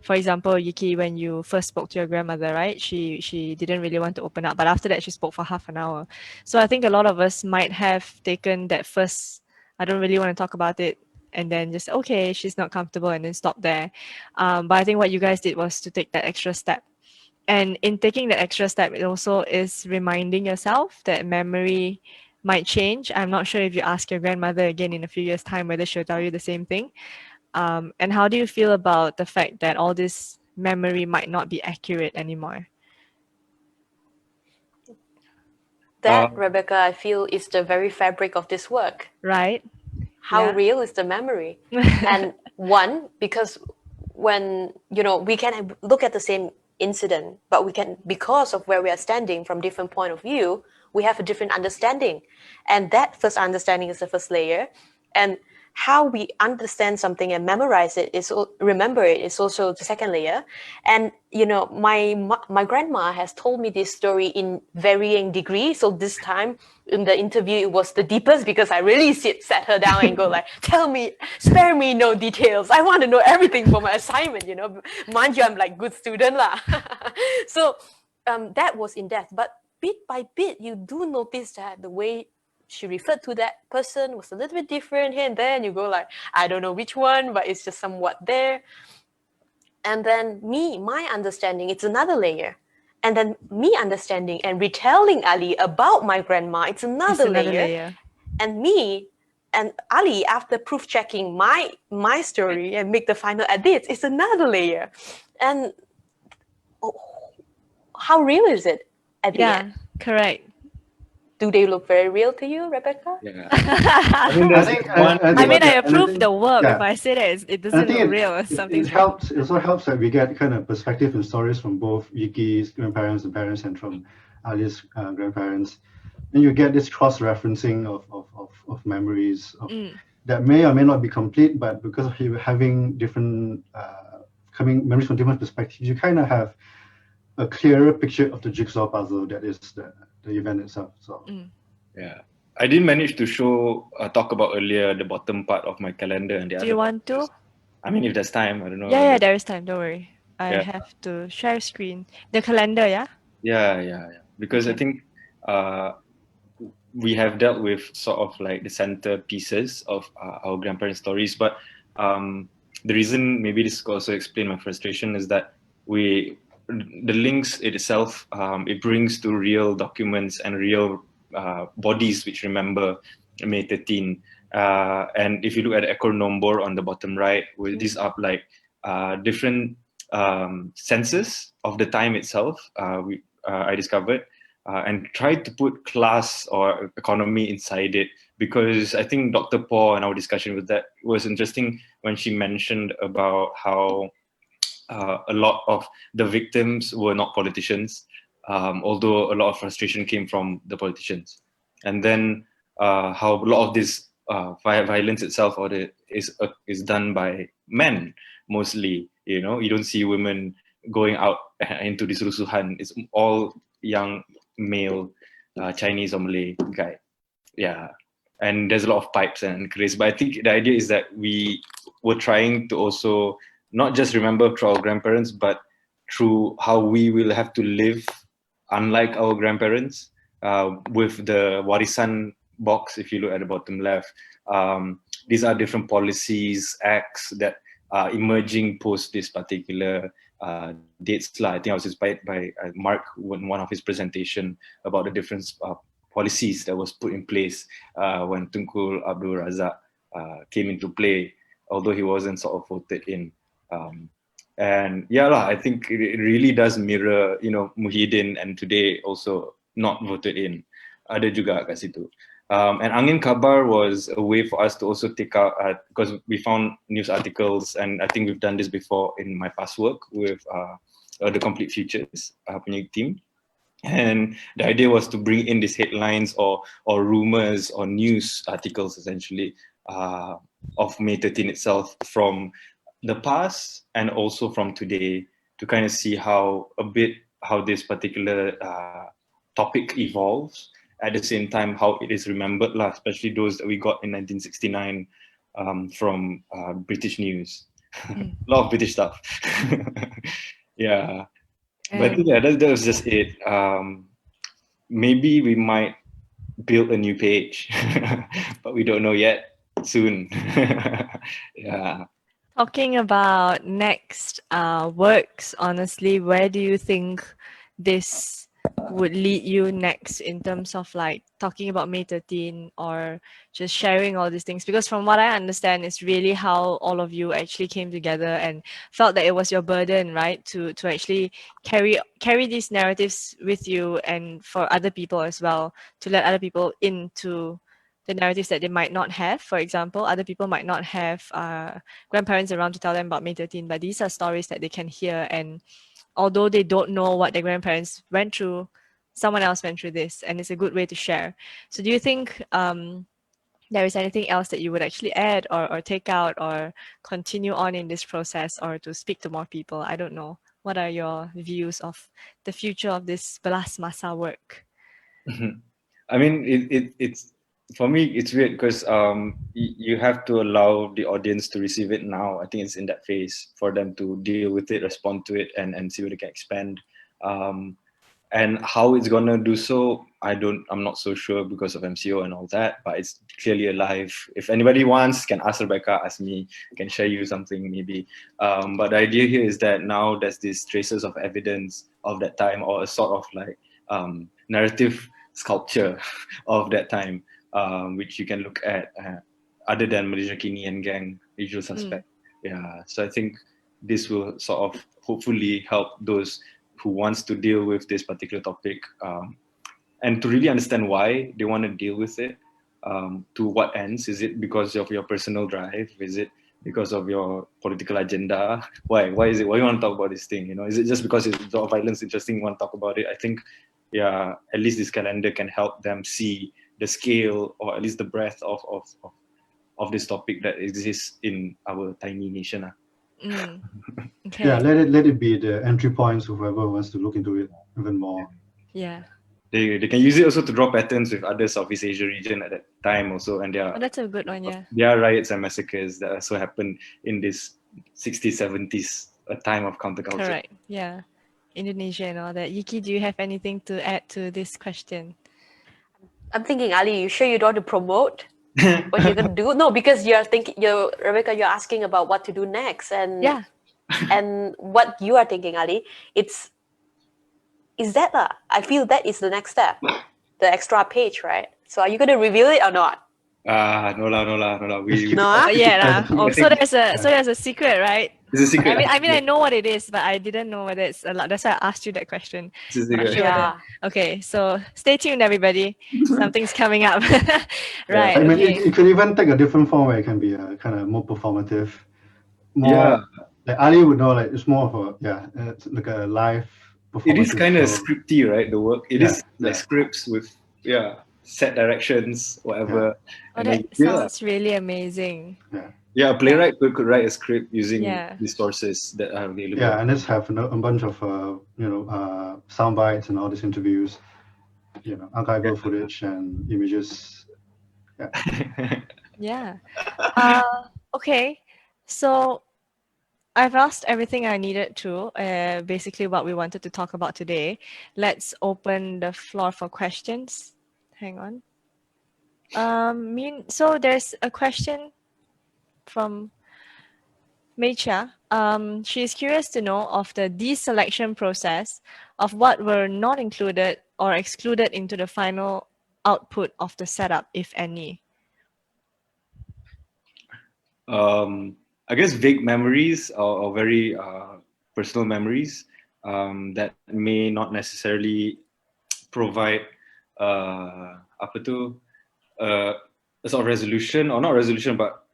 S1: For example, Yiky, when you first spoke to your grandmother, right? She didn't really want to open up, but after that she spoke for half an hour. So I think a lot of us might have taken that first, I don't really want to talk about it, and then just okay, she's not comfortable, and then stop there. But I think what you guys did was to take that extra step. And in taking the extra step, it also is reminding yourself that memory might change. I'm not sure if you ask your grandmother again in a few years' time whether she'll tell you the same thing. And how do you feel about the fact that all this memory might not be accurate anymore?
S2: That, Rebecca, I feel is the very fabric of this work.
S1: Right?
S2: How
S1: Yeah.
S2: real is the memory? And one, because when, we can look at the same incident, but we can, because of where we are standing from different point of view, we have a different understanding. And that first understanding is the first layer. And how we understand something and memorize it is, remember it, is also the second layer. And my grandma has told me this story in varying degrees. So this time in the interview, it was the deepest because I really sat her down and go like, tell me, spare me no details. I want to know everything for my assignment. Mind you, I'm like good student lah. So that was in depth, but bit by bit, you do notice that the way she referred to that person was a little bit different here and there, and you go like, I don't know which one, but it's just somewhat there. And then my understanding, it's another layer. And then me understanding and retelling Ali about my grandma, it's another layer. And me and Ali, after proof checking my story and make the final edits, it's another layer. And how real is it at the end?
S1: Correct.
S2: Do they look very real to you, Rebecca?
S3: Yeah.
S1: I approve the work.
S4: Yeah.
S1: If I say that it doesn't look real,
S4: it helps. It also helps that we get kind of perspective and stories from both Yiky's grandparents and parents and from Ali's grandparents. And you get this cross-referencing of memories that may or may not be complete, but because of you having different memories from different perspectives, you kind of have a clearer picture of the jigsaw puzzle that is the event itself. So
S3: yeah, I didn't manage to talk about earlier the bottom part of my calendar and the
S1: Do you want to?
S3: I mean, if there's time, I don't know.
S1: Yeah, there is time. Don't worry. I have to share screen the calendar.
S3: Yeah. Because I think we have dealt with sort of like the center pieces of our grandparents' stories, but the reason maybe this could also explain my frustration is that the links itself, it brings to real documents and real bodies which remember May 13. And if you look at the Ekor Nombor on the bottom right, with these up like different senses of the time itself, I discovered, and tried to put class or economy inside it, because I think Dr. Paul and our discussion with that was interesting when she mentioned about how a lot of the victims were not politicians, although a lot of frustration came from the politicians. And then how a lot of this violence itself is done by men mostly. You don't see women going out into this rusuhan. It's all young male Chinese or Malay guy. Yeah. And there's a lot of pipes and craze. But I think the idea is that we were trying to also not just remember through our grandparents, but through how we will have to live unlike our grandparents, with the warisan box. If you look at the bottom left, these are different policies, acts that are emerging post this particular dates. I think I was inspired by Mark in one of his presentation about the different policies that was put in place when Tunku Abdul Razak came into play, although he wasn't sort of voted in. And I think it really does mirror, Muhyiddin, and today also not voted in. Ada juga kat situ. And Angin Kabar was a way for us to also take out, because we found news articles, and I think we've done this before in my past work with the Complete Futures punya team. And the idea was to bring in these headlines or rumors or news articles, essentially, of May 13 itself from the past and also from today, to kind of see how this particular topic evolves. At the same time, how it is remembered, especially those that we got in 1969 from British news. A lot of British stuff. Yeah. But
S1: And
S3: yeah, that was just it. Maybe we might build a new page, but we don't know yet. Soon. Yeah.
S1: talking about next works, honestly, where do you think this would lead you next in terms of like talking about May 13 or just sharing all these things? Because from what I understand, it's really how all of you actually came together and felt that it was your burden, right? To actually carry these narratives with you and for other people as well, to let other people into the narratives that they might not have. For example, other people might not have grandparents around to tell them about May 13, but these are stories that they can hear. And although they don't know what their grandparents went through, someone else went through this, and it's a good way to share. So, do you think there is anything else that you would actually add or take out or continue on in this process or to speak to more people? I don't know. What are your views of the future of this Belas Masa work?
S3: I mean, it's for me. It's weird because you have to allow the audience to receive it now. I think it's in that phase for them to deal with it, respond to it, and see what they can expand. Um, and how it's gonna do so, I'm not so sure because of MCO and all that. But it's clearly alive. If anybody wants, can ask Rebecca, ask me. I can share you something maybe. But the idea here is that now there's these traces of evidence of that time, or a sort of like narrative sculpture of that time, which you can look at other than Malaysia Kini and Gang, Usual Suspect. Yeah, so I think this will sort of hopefully help those who wants to deal with this particular topic and to really understand why they want to deal with it. To what ends? Is it because of your personal drive? Is it because of your political agenda? Why is it? Why you want to talk about this thing? You know, is it just because it's the violence interesting? You want to talk about it? I think, yeah, at least this calendar can help them see the scale or at least the breadth of this topic that exists in our tiny nation.
S1: Okay.
S4: Yeah, let it be the entry points of whoever wants to look into it even more.
S1: Yeah.
S3: They can use it also to draw patterns with other Southeast Asia region at that time also, and
S1: Oh, that's a good one. Yeah.
S3: there are riots and massacres that also happened in this 60s, 70s, a time of counterculture.
S1: Correct. Yeah. Indonesia and all that. Yiky, do you have anything to add to this question?
S2: I'm thinking, Ali, you sure you don't want to promote what you're gonna do? No, because Rebecca, you're asking about what to do next, and
S1: Yeah.
S2: and what you are thinking, Ali. Is that I feel that is the next step, the extra page, right? So are you gonna reveal it or not?
S3: No lah. We
S2: No,
S1: Yeah. Oh,
S3: I
S1: so
S3: think
S1: there's a secret, right?
S3: it's a secret.
S1: I mean, I know what it is, but I didn't know whether it's a lot. That's why I asked you that question.
S3: It's a
S1: Not
S3: secret.
S1: sure whether.
S2: Yeah.
S1: Okay, so stay tuned, everybody. Something's coming up. Right.
S4: I mean,
S1: Okay.
S4: it could even take a different form where it can be kind of more performative, more
S3: Yeah,
S4: like Ali would know. Like it's more of it's like a live performative
S3: it is kind of
S4: show.
S3: scripty, right? The work. It is like
S4: Yeah.
S3: scripts with set directions, whatever.
S1: Oh,
S3: And
S1: that
S3: then
S1: sounds really amazing.
S3: yeah, a playwright could write a script using
S1: Yeah.
S3: the sources that are available.
S4: Yeah, and just have a bunch of sound bites and all these interviews, archival footage and images.
S1: Yeah. Okay. So I've asked everything I needed to, basically what we wanted to talk about today. Let's open the floor for questions. Hang on. So there's a question from Mecha. She is curious to know of the deselection process of what were not included or excluded into the final output of the setup, if any.
S3: I guess vague memories or very personal memories that may not necessarily provide apa tu a sort of resolution or not resolution, but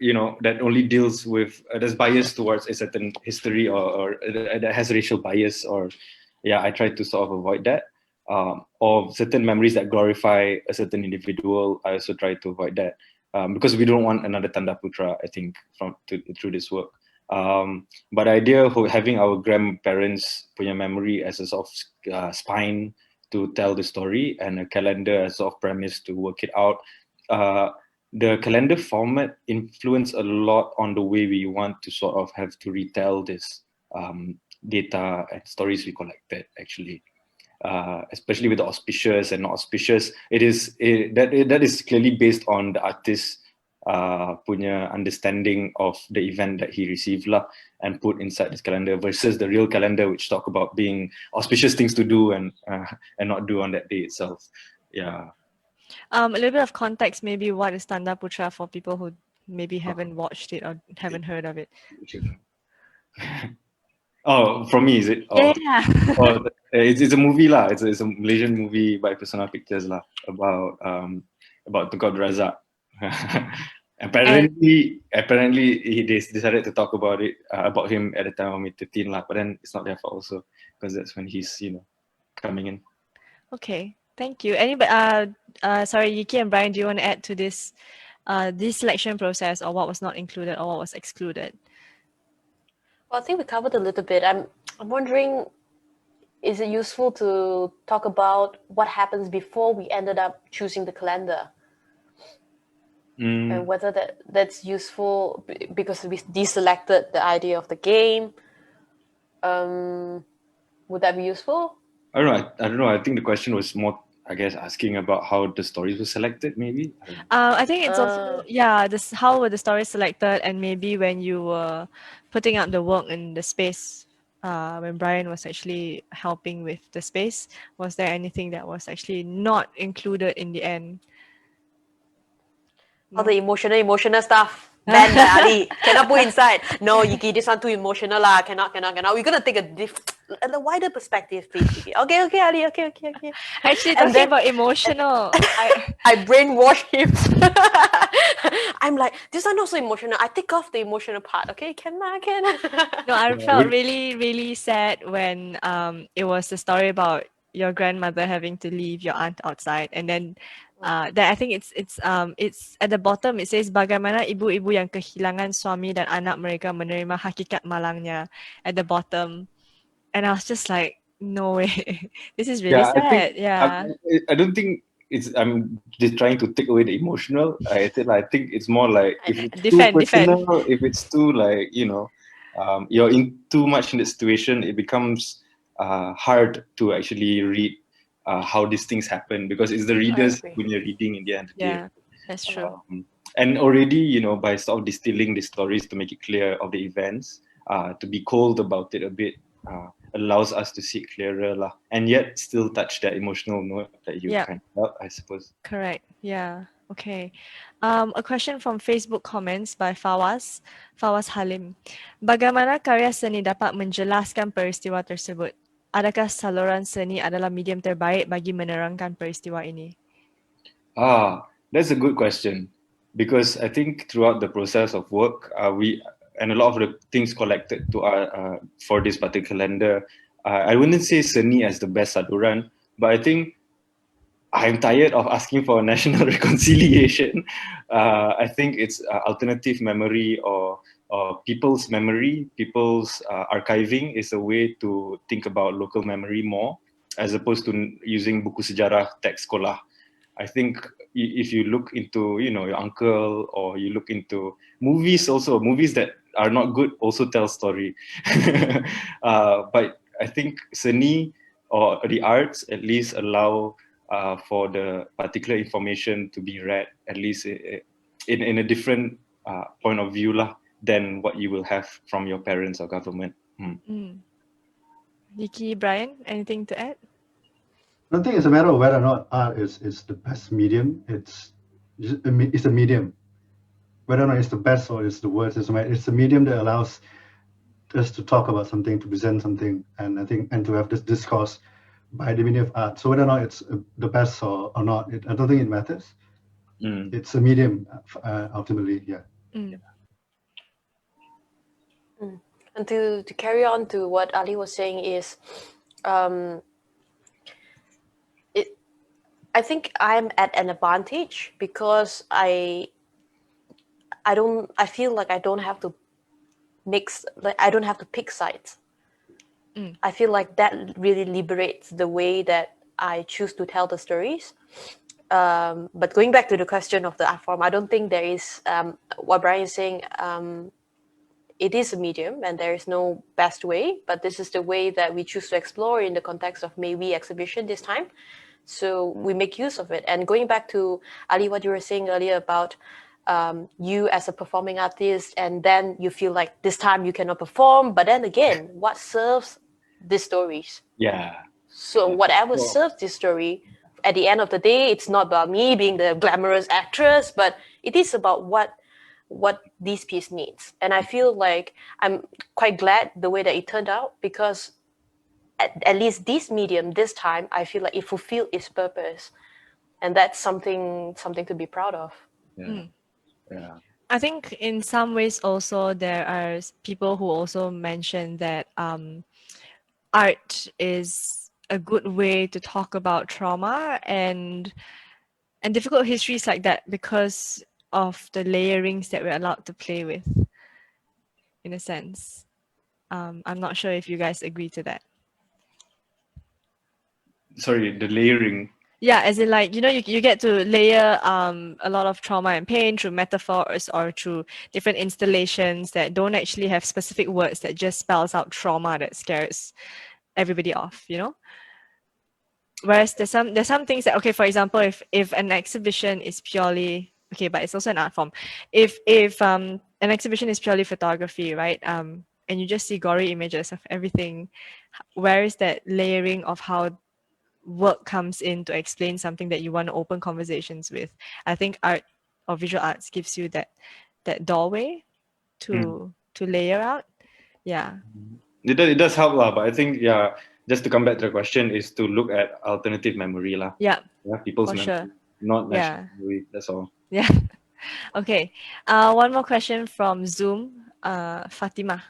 S3: that only deals with that's bias towards a certain history or that has racial bias or I try to sort of avoid that. Or certain memories that glorify a certain individual, I also try to avoid that. Because we don't want another Tanda Putra, I think, through this work. But the idea of having our grandparents' punya memory as a sort of spine to tell the story and a calendar as sort of premise to work it out, the calendar format influenced a lot on the way we want to sort of have to retell this data and stories we collected, actually. Especially with the auspicious and not auspicious, that is clearly based on the artist's punya understanding of the event that he received lah, and put inside this calendar versus the real calendar, which talk about being auspicious things to do and not do on that day itself. Yeah.
S1: A little bit of context, maybe what is Tanda Putra for people who maybe haven't watched it or haven't heard of it.
S3: Oh, from me, is it? Oh,
S1: Yeah.
S3: oh, it's a movie lah. It's a Malaysian movie by Persona Pictures lah, about Tengku Razak. Apparently, they decided to talk about it about him at the time of May 13 lah. But then it's not their fault also, because that's when he's coming in.
S1: Okay, thank you. Anybody? Sorry, Yiky and Bryan, do you want to add to this selection process, or what was not included or what was excluded?
S2: Well, I think we covered a little bit. I'm wondering, is it useful to talk about what happens before we ended up choosing the calendar? And whether that's useful because we deselected the idea of the game. Would that be useful?
S3: I don't know. I think the question was more, I guess, asking about how the stories were selected, maybe.
S1: I think it's also how were the stories selected, and maybe when you were putting out the work in the space, when Bryan was actually helping with the space, was there anything that was actually not included in the end?
S2: All the emotional stuff. Ban by Ali. Cannot put inside. No, Yiky, this one too emotional lah. Cannot. We're gonna take a wider perspective, please, Yiky. Okay, Ali. Okay.
S1: Actually, talking about emotional,
S2: I brainwash him. I'm like, this one not so emotional. I take off the emotional part. Okay, can.
S1: No, I felt really, really sad when it was the story about your grandmother having to leave your aunt outside, and then that I think it's at the bottom it says bagaimana ibu-ibu yang kehilangan suami dan anak mereka menerima hakikat malangnya at the bottom, and I was just like, no way, this is really sad.
S3: I don't think I'm just trying to take away the emotional. I think it's more like if it's too personal, if it's too like you're in too much in the situation, it becomes hard to actually read how these things happen, because it's the readers when you're reading in the end of the day.
S1: Yeah, that's true.
S3: And already, by sort of distilling the stories to make it clear of the events, to be cold about it a bit allows us to see it clearer lah, and yet still touch that emotional note that you kind of felt, I suppose.
S1: Correct. Yeah. Okay. A question from Facebook comments by Fawaz Halim. Bagaimana karya seni dapat menjelaskan peristiwa tersebut? Adakah saluran seni adalah medium terbaik bagi menerangkan peristiwa ini?
S3: That's a good question, because I think throughout the process of work, and a lot of the things collected for this particular calendar, I wouldn't say seni as the best saluran, but I think I'm tired of asking for a national reconciliation. I think it's alternative memory or people's memory, people's archiving is a way to think about local memory more, as opposed to using buku sejarah teks sekolah. I think if you look into, your uncle, or you look into movies also, movies that are not good also tell story. But I think seni or the arts at least allow for the particular information to be read, at least in a different point of view lah, than what you will have from your parents or government.
S1: Yiky, Bryan, anything to add?
S4: I don't think it's a matter of whether or not art is the best medium. It's a medium. Whether or not it's the best or it's the worst, it's a medium that allows us to talk about something, to present something, and to have this discourse by the medium of art. So whether or not it's the best or not, I don't think it matters. It's a medium ultimately, yeah.
S2: And to carry on to what Ali was saying is, I think I'm at an advantage because I feel like I don't have to I don't have to pick sides. I feel like that really liberates the way that I choose to tell the stories. But going back to the question of the art form, I don't think there is what Bryan is saying. It is a medium, and there is no best way. But this is the way that we choose to explore in the context of May We exhibition this time. So we make use of it. And going back to Ali, what you were saying earlier about you as a performing artist, and then you feel like this time you cannot perform. But then again, what serves these stories?
S3: Yeah.
S2: So whatever serves this story, at the end of the day, it's not about me being the glamorous actress, but it is about what this piece needs. And I feel like I'm quite glad the way that it turned out, because at least this medium this time, I feel like it fulfilled its purpose, and that's something to be proud of.
S3: Yeah. Yeah.
S1: I think in some ways also there are people who also mention that art is a good way to talk about trauma and difficult histories like that, because of the layerings that we're allowed to play with, in a sense. I'm not sure if you guys agree to that.
S3: Sorry, the layering.
S1: Yeah, as in, like, you get to layer a lot of trauma and pain through metaphors or through different installations that don't actually have specific words, that just spells out trauma that scares everybody off, Whereas there's some things that, okay, for example, if an exhibition is purely, okay, but it's also an art form. If an exhibition is purely photography, right? And you just see gory images of everything, where is that layering of how work comes in to explain something that you want to open conversations with? I think art or visual arts gives you that doorway to layer out. Yeah.
S3: It does help lah, but I think just to come back to the question is to look at alternative memory lah.
S1: Yeah.
S3: People's
S1: for
S3: memory,
S1: sure.
S3: not
S1: Yeah.
S3: national memory. That's all.
S1: Yeah. Okay. One more question from Zoom, Fatima.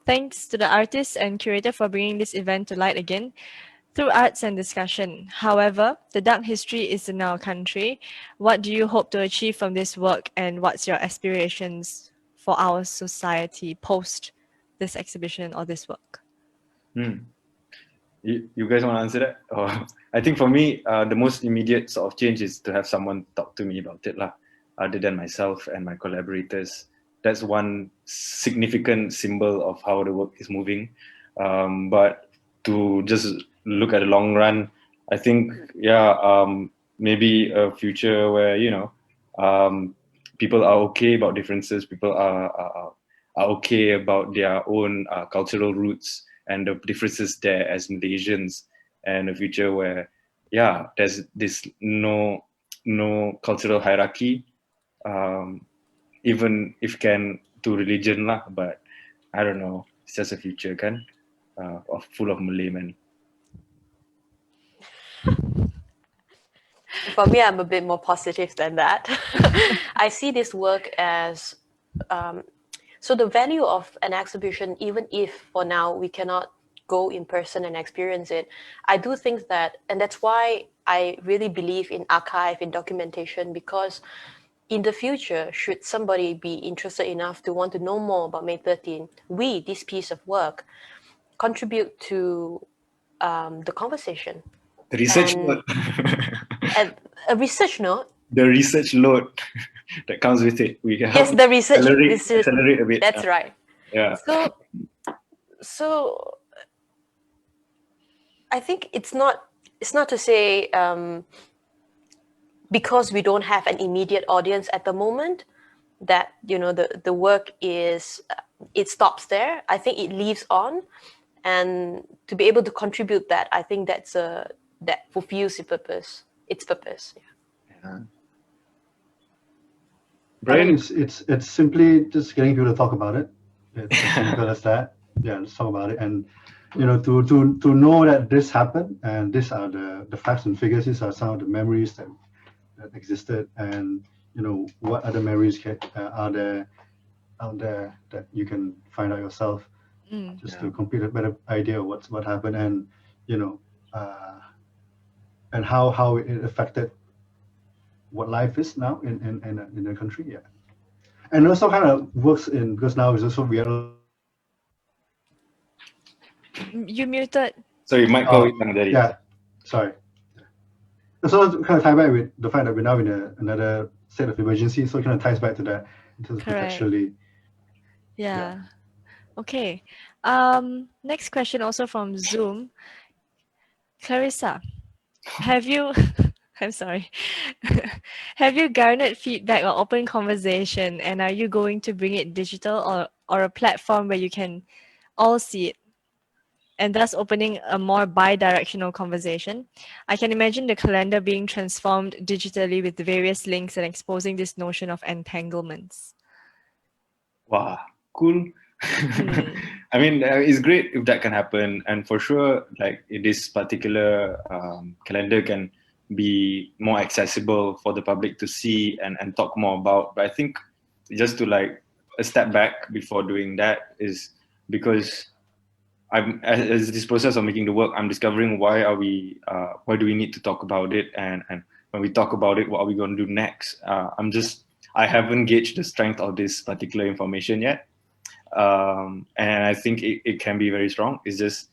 S1: Thanks to the artist and curator for bringing this event to light again through arts and discussion. However, the dark history is in our country. What do you hope to achieve from this work, and what's your aspirations for our society post this exhibition or this work?
S3: You guys want to answer that? I think for me, the most immediate sort of change is to have someone talk to me about it lah, other than myself and my collaborators. That's one significant symbol of how the work is moving. But to just look at the long run, I think, maybe a future where, people are okay about differences, people are okay about their own cultural roots and the differences there as Malaysians, and a future where, there's this no cultural hierarchy, even if can to religion lah, but I don't know, it's just a future kan, full of Malay men.
S2: For me, I'm a bit more positive than that. I see this work as so the value of an exhibition, even if for now we cannot go in person and experience it, I do think that, and that's why I really believe in archive, in documentation, because in the future, should somebody be interested enough to want to know more about May 13, this piece of work, contribute to the conversation.
S3: The research note.
S2: A research note?
S3: The research load that comes with it. We can
S2: yes, the research
S3: accelerate a bit.
S2: That's right.
S3: Yeah.
S2: So I think it's not to say because we don't have an immediate audience at the moment that the work is it stops there. I think it lives on, and to be able to contribute that, I think that fulfills its purpose.
S3: Yeah.
S4: Bryan,
S3: Bryan,
S4: it's simply just getting people to talk about it. It's as simple as that. Yeah, let's talk about it, and to know that this happened, and these are the facts and figures. These are some of the memories that existed, and what other memories are there out there that you can find out yourself, just to complete a better idea of what happened, and and how it affected what life is now in the country. Yeah, and also kind of works in, because now it's also we are.
S1: You muted.
S3: sorry, Mike,
S4: Yeah, sorry. So to kind of tie back with the fact that we're now in another state of emergency, so it kind of ties back to that in terms of
S1: Correct.
S4: contextually.
S1: Yeah. Okay. Next question also from Zoom. Clarissa, have you I'm sorry. Have you garnered feedback or open conversation, and are you going to bring it digital or a platform where you can all see it, and thus opening a more bi-directional conversation? I can imagine the calendar being transformed digitally with various links and exposing this notion of entanglements.
S3: Wow, cool.
S1: Hmm.
S3: I mean, it's great if that can happen, and for sure, like this particular calendar can be more accessible for the public to see and talk more about. But I think just to like a step back before doing that is because I'm as this process of making the work, I'm discovering why do we need to talk about it, and when we talk about it, what are we going to do next? I haven't gauged the strength of this particular information yet, and I think it can be very strong. It's just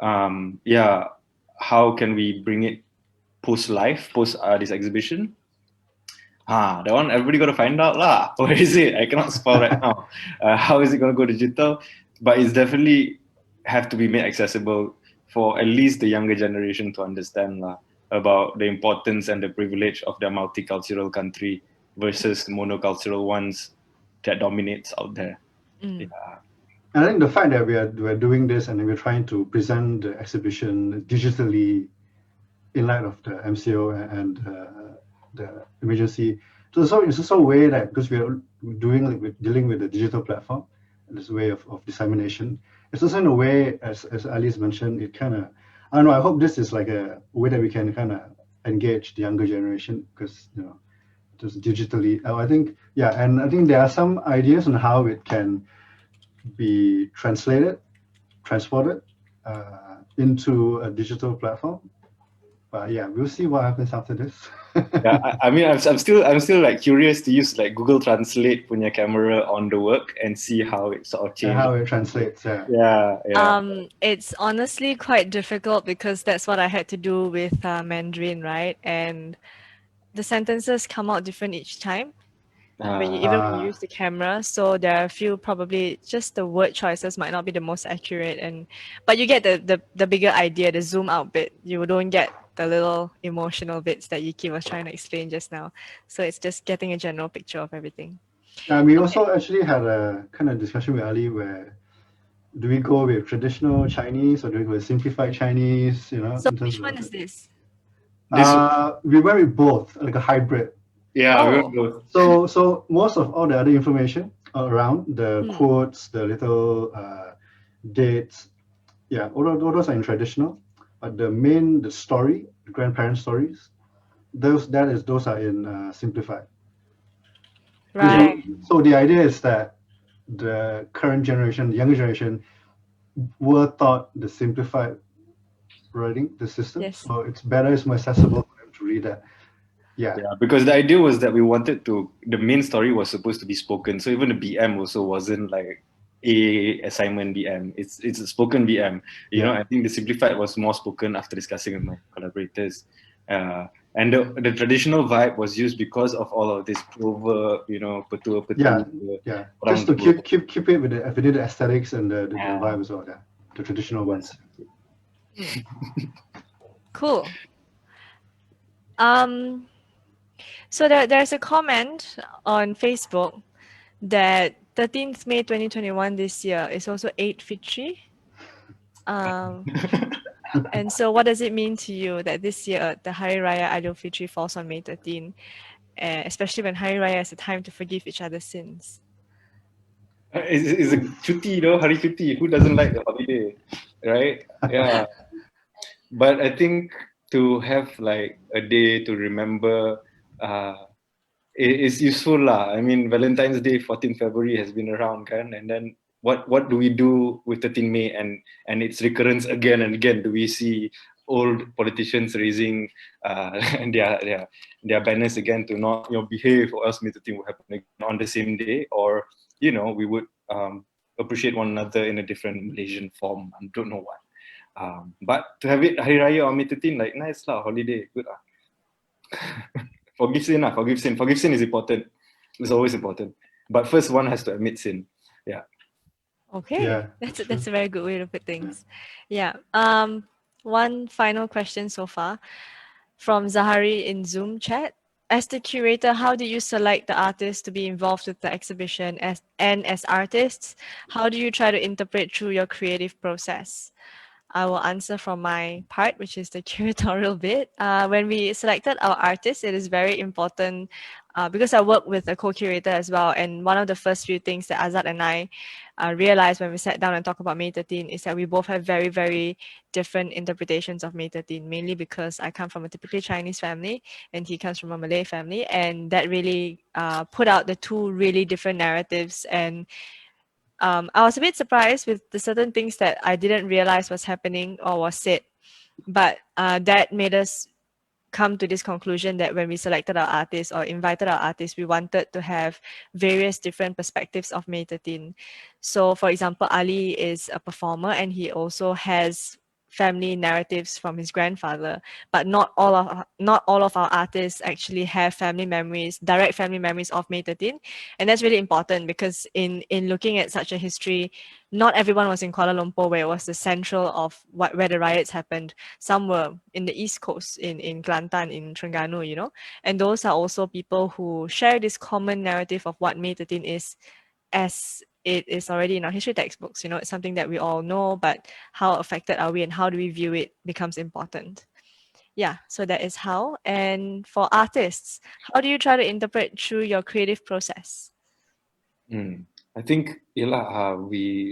S3: yeah, how can we bring it post this exhibition? That one everybody got to find out lah. Where is it? I cannot spoil right now. How is it going to go digital? But it's definitely have to be made accessible for at least the younger generation to understand lah about the importance and the privilege of their multicultural country versus monocultural ones that dominates out there.
S1: Mm.
S3: Yeah.
S4: And I think the fact that we're doing this and we're trying to present the exhibition digitally in light of the MCO and the emergency, so it's also a way that because we're we're dealing with the digital platform, this way of dissemination. It's also in a way, as Ali's mentioned, it kind of, I don't know. I hope this is like a way that we can kind of engage the younger generation because just digitally. I think and I think there are some ideas on how it can be transported into a digital platform. But yeah, we'll see what happens after this.
S3: Yeah, I mean, I'm still like curious to use like Google Translate punya camera on the work and see how it sort of
S4: And
S3: changes.
S4: how it translates. Yeah.
S3: Yeah.
S1: It's honestly quite difficult because that's what I had to do with Mandarin, right? And the sentences come out different each time when you even when you use the camera. So there are a few probably just the word choices might not be the most accurate, but you get the bigger idea, the zoom out bit. You don't get the little emotional bits that Yiky was trying to explain just now. So it's just getting a general picture of everything.
S4: We also actually had a kind of discussion with Ali where do we go with traditional Chinese or do we go with simplified Chinese?
S1: So
S4: in terms
S1: which
S4: of
S1: one is this?
S4: we went with both, like a hybrid.
S3: Yeah,
S1: Oh.
S4: So most of all the other information around the
S1: Hmm.
S4: quotes, the little dates, all those are in traditional, but the story, the grandparent stories, those are in simplified.
S1: Right.
S4: So the idea is that the current generation, the younger generation, were taught the simplified writing, the system.
S1: Yes.
S4: So it's better, it's more accessible for them to read that. Yeah.
S3: Yeah, because the idea was that the main story was supposed to be spoken. So even the BM also wasn't like a assignment BM. It's a spoken BM. I think the simplified was more spoken after discussing with my collaborators. And the traditional vibe was used because of all of this proverb, petua-petua.
S4: Just to keep it with the aesthetics and the vibe as well. Yeah, the traditional ones.
S1: Cool. So there's a comment on Facebook that 13th May 2021 this year is also Eid Fitri. And so what does it mean to you that this year the Hari Raya Idul Fitri falls on May 13, especially when Hari Raya is a time to forgive each other's sins?
S3: It's a cuti though, hari cuti. Who doesn't like the holiday, right? Yeah. But I think to have like a day to remember is useful lah. I mean, Valentine's Day, 14 February has been around, kan? And then what do we do with 13 May and its recurrence again and again? Do we see old politicians raising their banners again to not behave, or else May 13 will happen again on the same day, or we would appreciate one another in a different Malaysian form. I don't know what. But to have it Hari Raya on May 13, like nice lah, holiday, good lah. Forgive sin, forgive sin. Forgive sin is important. It's always important. But first, one has to admit sin. Yeah.
S1: Okay,
S4: Yeah,
S1: that's a very good way to put things. Yeah. One final question so far from Zahari in Zoom chat. As the curator, how do you select the artists to be involved with the exhibition? As artists, how do you try to interpret through your creative process? I will answer from my part, which is the curatorial bit. When we selected our artists, it is very important because I work with a co-curator as well. And one of the first few things that Azad and I realized when we sat down and talked about May 13 is that we both have very, very different interpretations of May 13, mainly because I come from a typically Chinese family and he comes from a Malay family. And that really put out the two really different narratives. And I was a bit surprised with the certain things that I didn't realize was happening or was said, but that made us come to this conclusion that when we selected our artists or invited our artists, we wanted to have various different perspectives of May 13. So, for example, Ali is a performer and he also has family narratives from his grandfather, but not all of our artists actually have family memories, direct family memories of May 13. And that's really important because in looking at such a history, not everyone was in Kuala Lumpur where it was the central of where the riots happened. Some were in the East Coast, in Kelantan, in Terengganu, and those are also people who share this common narrative of what May 13 is, as it is already in our history textbooks. It's something that we all know, but how affected are we and how do we view it becomes important. Yeah, so that is how. And for artists, how do you try to interpret through your creative process?
S3: I think we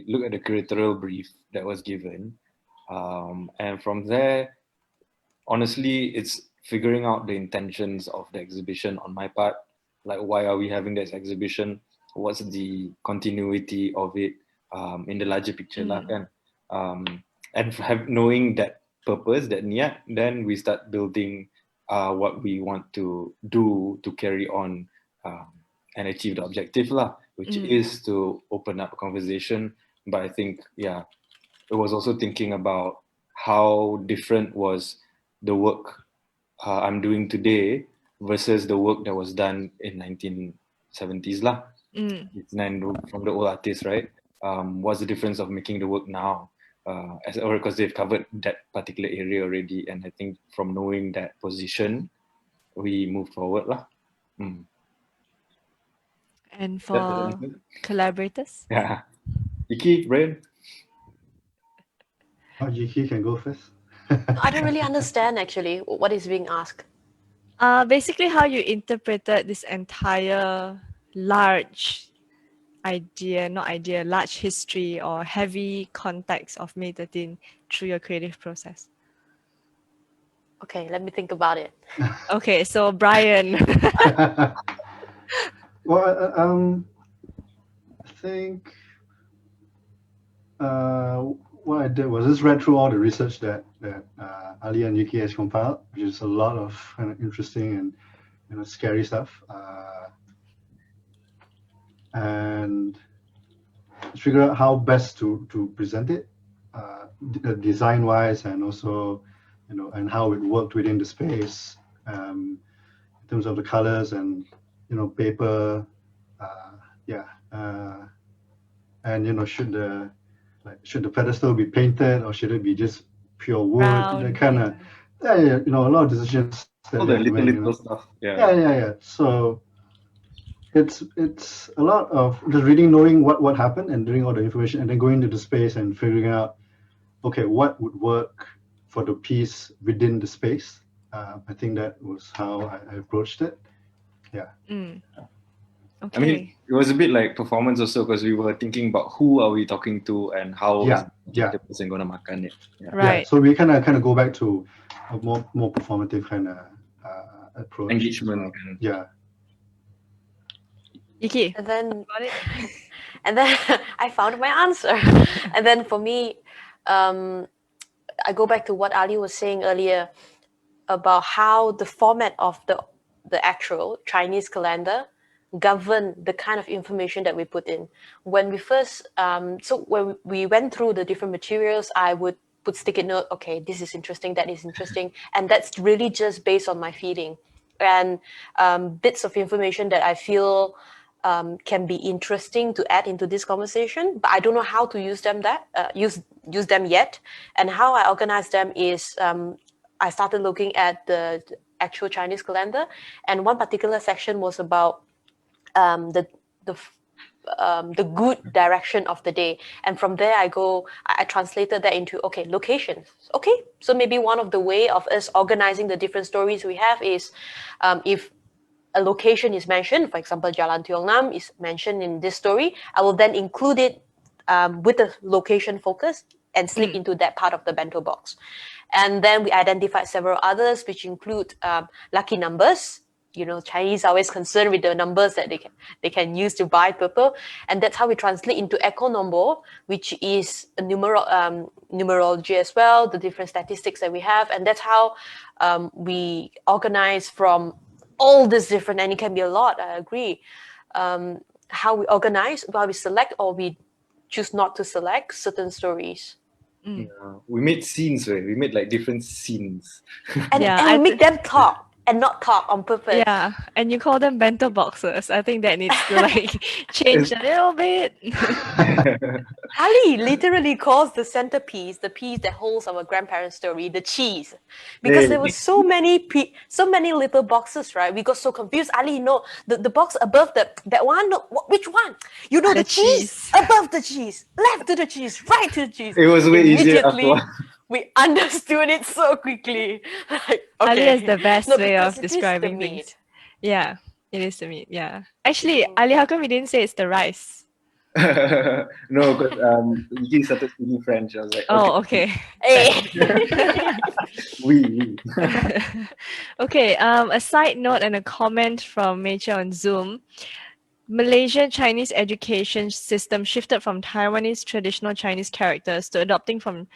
S3: look at the curatorial brief that was given, and from there, honestly, it's figuring out the intentions of the exhibition on my part. Like, why are we having this exhibition? What's the continuity of it in the larger picture, lah, kan? And knowing that purpose, that niat, then we start building what we want to do to carry on and achieve the objective, lah, which is to open up a conversation. But I think, it was also thinking about how different was the work I'm doing today versus the work that was done in 1970s lah. From the old artists, right? What's the difference of making the work now? Because they've covered that particular area already, and I think from knowing that position, we move forward lah.
S1: And for collaborators?
S3: Yeah, Yiky, Bryan.
S4: Yiky can go first.
S2: I don't really understand actually what is being asked.
S1: Basically, how you interpreted this entire large large history or heavy context of May 13 through your creative process.
S2: Okay, let me think about it.
S1: Okay, so Bryan.
S4: Well, I think what I did was just read through all the research that Ali and Yiky has compiled, which is a lot of kind of interesting and scary stuff, and figure out how best to present it, design wise, and also and how it worked within the space, in terms of the colors and paper, and should the pedestal be painted or should it be just pure wood?
S1: Round,
S4: That kind of a lot of decisions that
S3: All
S4: they
S3: the
S4: have to make,
S3: little stuff.
S4: yeah. So it's a lot of just reading, knowing what happened, and doing all the information, and then going into the space and figuring out, okay, what would work for the piece within the space. I think that was how I approached it. Yeah.
S1: Okay.
S3: I mean, it was a bit like performance also, because we were thinking about who are we talking to and how is the person going to makan it.
S1: Right.
S4: Yeah, so we kind of go back to a more performative kind of approach.
S3: Engagement.
S4: Well. Yeah.
S1: Yiky.
S2: And then, I found my answer. And then for me, I go back to what Ali was saying earlier about how the format of the actual Chinese calendar govern the kind of information that we put in. When we first, when we went through the different materials, I would put sticky note, okay, this is interesting, that is interesting. And that's really just based on my feeling. and bits of information that I feel can be interesting to add into this conversation, but I don't know how to use them use them yet. And how I organize them is I started looking at the actual Chinese calendar, and one particular section was about the good direction of the day, and from there I translated that into locations. Okay, so maybe one of the way of us organizing the different stories we have is if a location is mentioned, for example, Jalan Tiong Nam is mentioned in this story, I will then include it with a location focus and slip into that part of the bento box. And then we identified several others, which include lucky numbers. Chinese are always concerned with the numbers that they can use to buy people, and that's how we translate into echo number, which is a numerology as well, the different statistics that we have, and that's how we organize from all this different, and it can be a lot. I agree. How we organize, while we select or we choose not to select certain stories.
S3: Yeah. We made scenes, right? We made like different scenes.
S2: And we make them talk and not talk on purpose.
S1: Yeah, and you call them bento boxes. I think that needs to change a little bit.
S2: Ali literally calls the centerpiece, the piece that holds our grandparents' story, the cheese, because there were so many little boxes, right? We got so confused. Ali, the box above that one, which one? The cheese above the cheese, left to the cheese, right to the cheese.
S3: It was way easier after.
S2: We understood it so quickly.
S1: Ali is the best way of
S2: because
S1: describing things. Yeah, it is the meat. Yeah. Actually, Ali, how come we didn't say it's the rice?
S3: No, because Yiky started speaking French. I was like,
S1: okay.
S3: Oui.
S1: Okay. A side note and a comment from Major on Zoom. Malaysian Chinese education system shifted from Taiwanese traditional Chinese characters to adopting from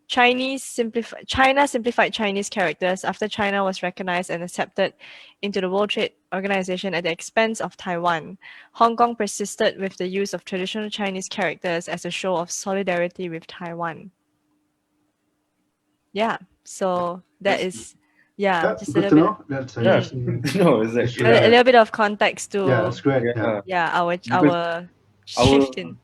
S1: China simplified Chinese characters after China was recognized and accepted into the World Trade Organization at the expense of Taiwan. Hong Kong persisted with the use of traditional Chinese characters as a show of solidarity with Taiwan. Yeah, so that is just a little bit.
S4: That's
S1: a little bit of context to
S4: that's great.
S1: Our shift in.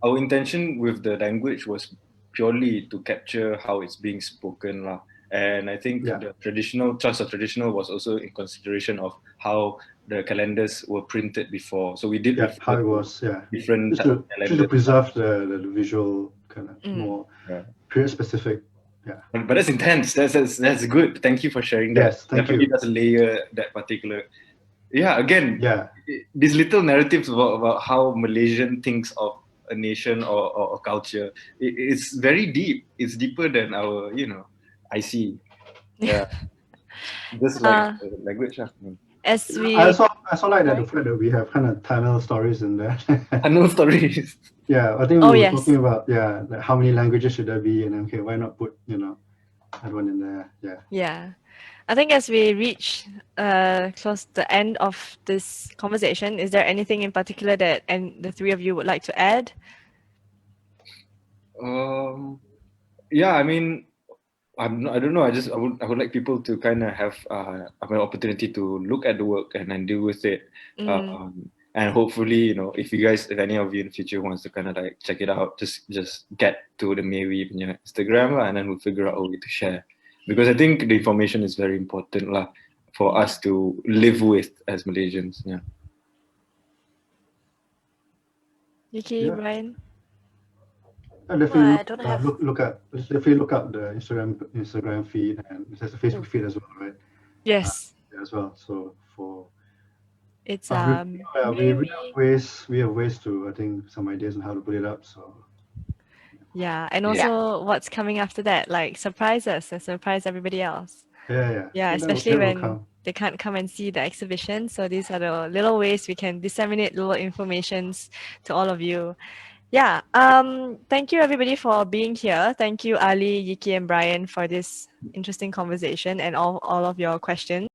S3: Our intention with the language was purely to capture how it's being spoken, and I think the traditional choice of traditional was also in consideration of how the calendars were printed before. So we did
S4: how it was
S3: different
S4: just to preserve the visual kind of more period specific. Yeah,
S3: but that's intense. That's good. Thank you for sharing that.
S4: Yes, thank you.
S3: Does layer that particular. These little narratives about how Malaysian thinks of a nation or a culture, it's very deep. It's deeper than our, I see. Yeah. Just like language.
S1: As we
S4: I also like that the fact that we have kind of Tamil stories in there.
S3: Tamil stories.
S4: Yeah, I think we were talking about like how many languages should there be, and why not put that one in there?
S1: Yeah. I think as we reach close to the end of this conversation, is there anything in particular that the three of you would like to add?
S3: I mean, I don't know. I would like people to kind of have an opportunity to look at the work and then deal with it. And hopefully, if any of you in the future wants to kind of like check it out, just get to the Maybe Instagram and then we'll figure out a way to share. Because I think the information is very important for us to live with as Malaysians. Yeah.
S1: Yiky, Bryan?
S4: Definitely look up the Instagram feed, and there's a Facebook feed as well, right?
S1: Yes.
S4: As well. So for
S1: it's
S4: we have ways to, I think, some ideas on how to put it up. So
S1: and also what's coming after that, like surprise us and surprise everybody else. Especially when they can't come and see the exhibition. So these are the little ways we can disseminate little informations to all of you. Thank you everybody for being here. Thank you Ali, Yiky, and Bryan for this interesting conversation and all of your questions.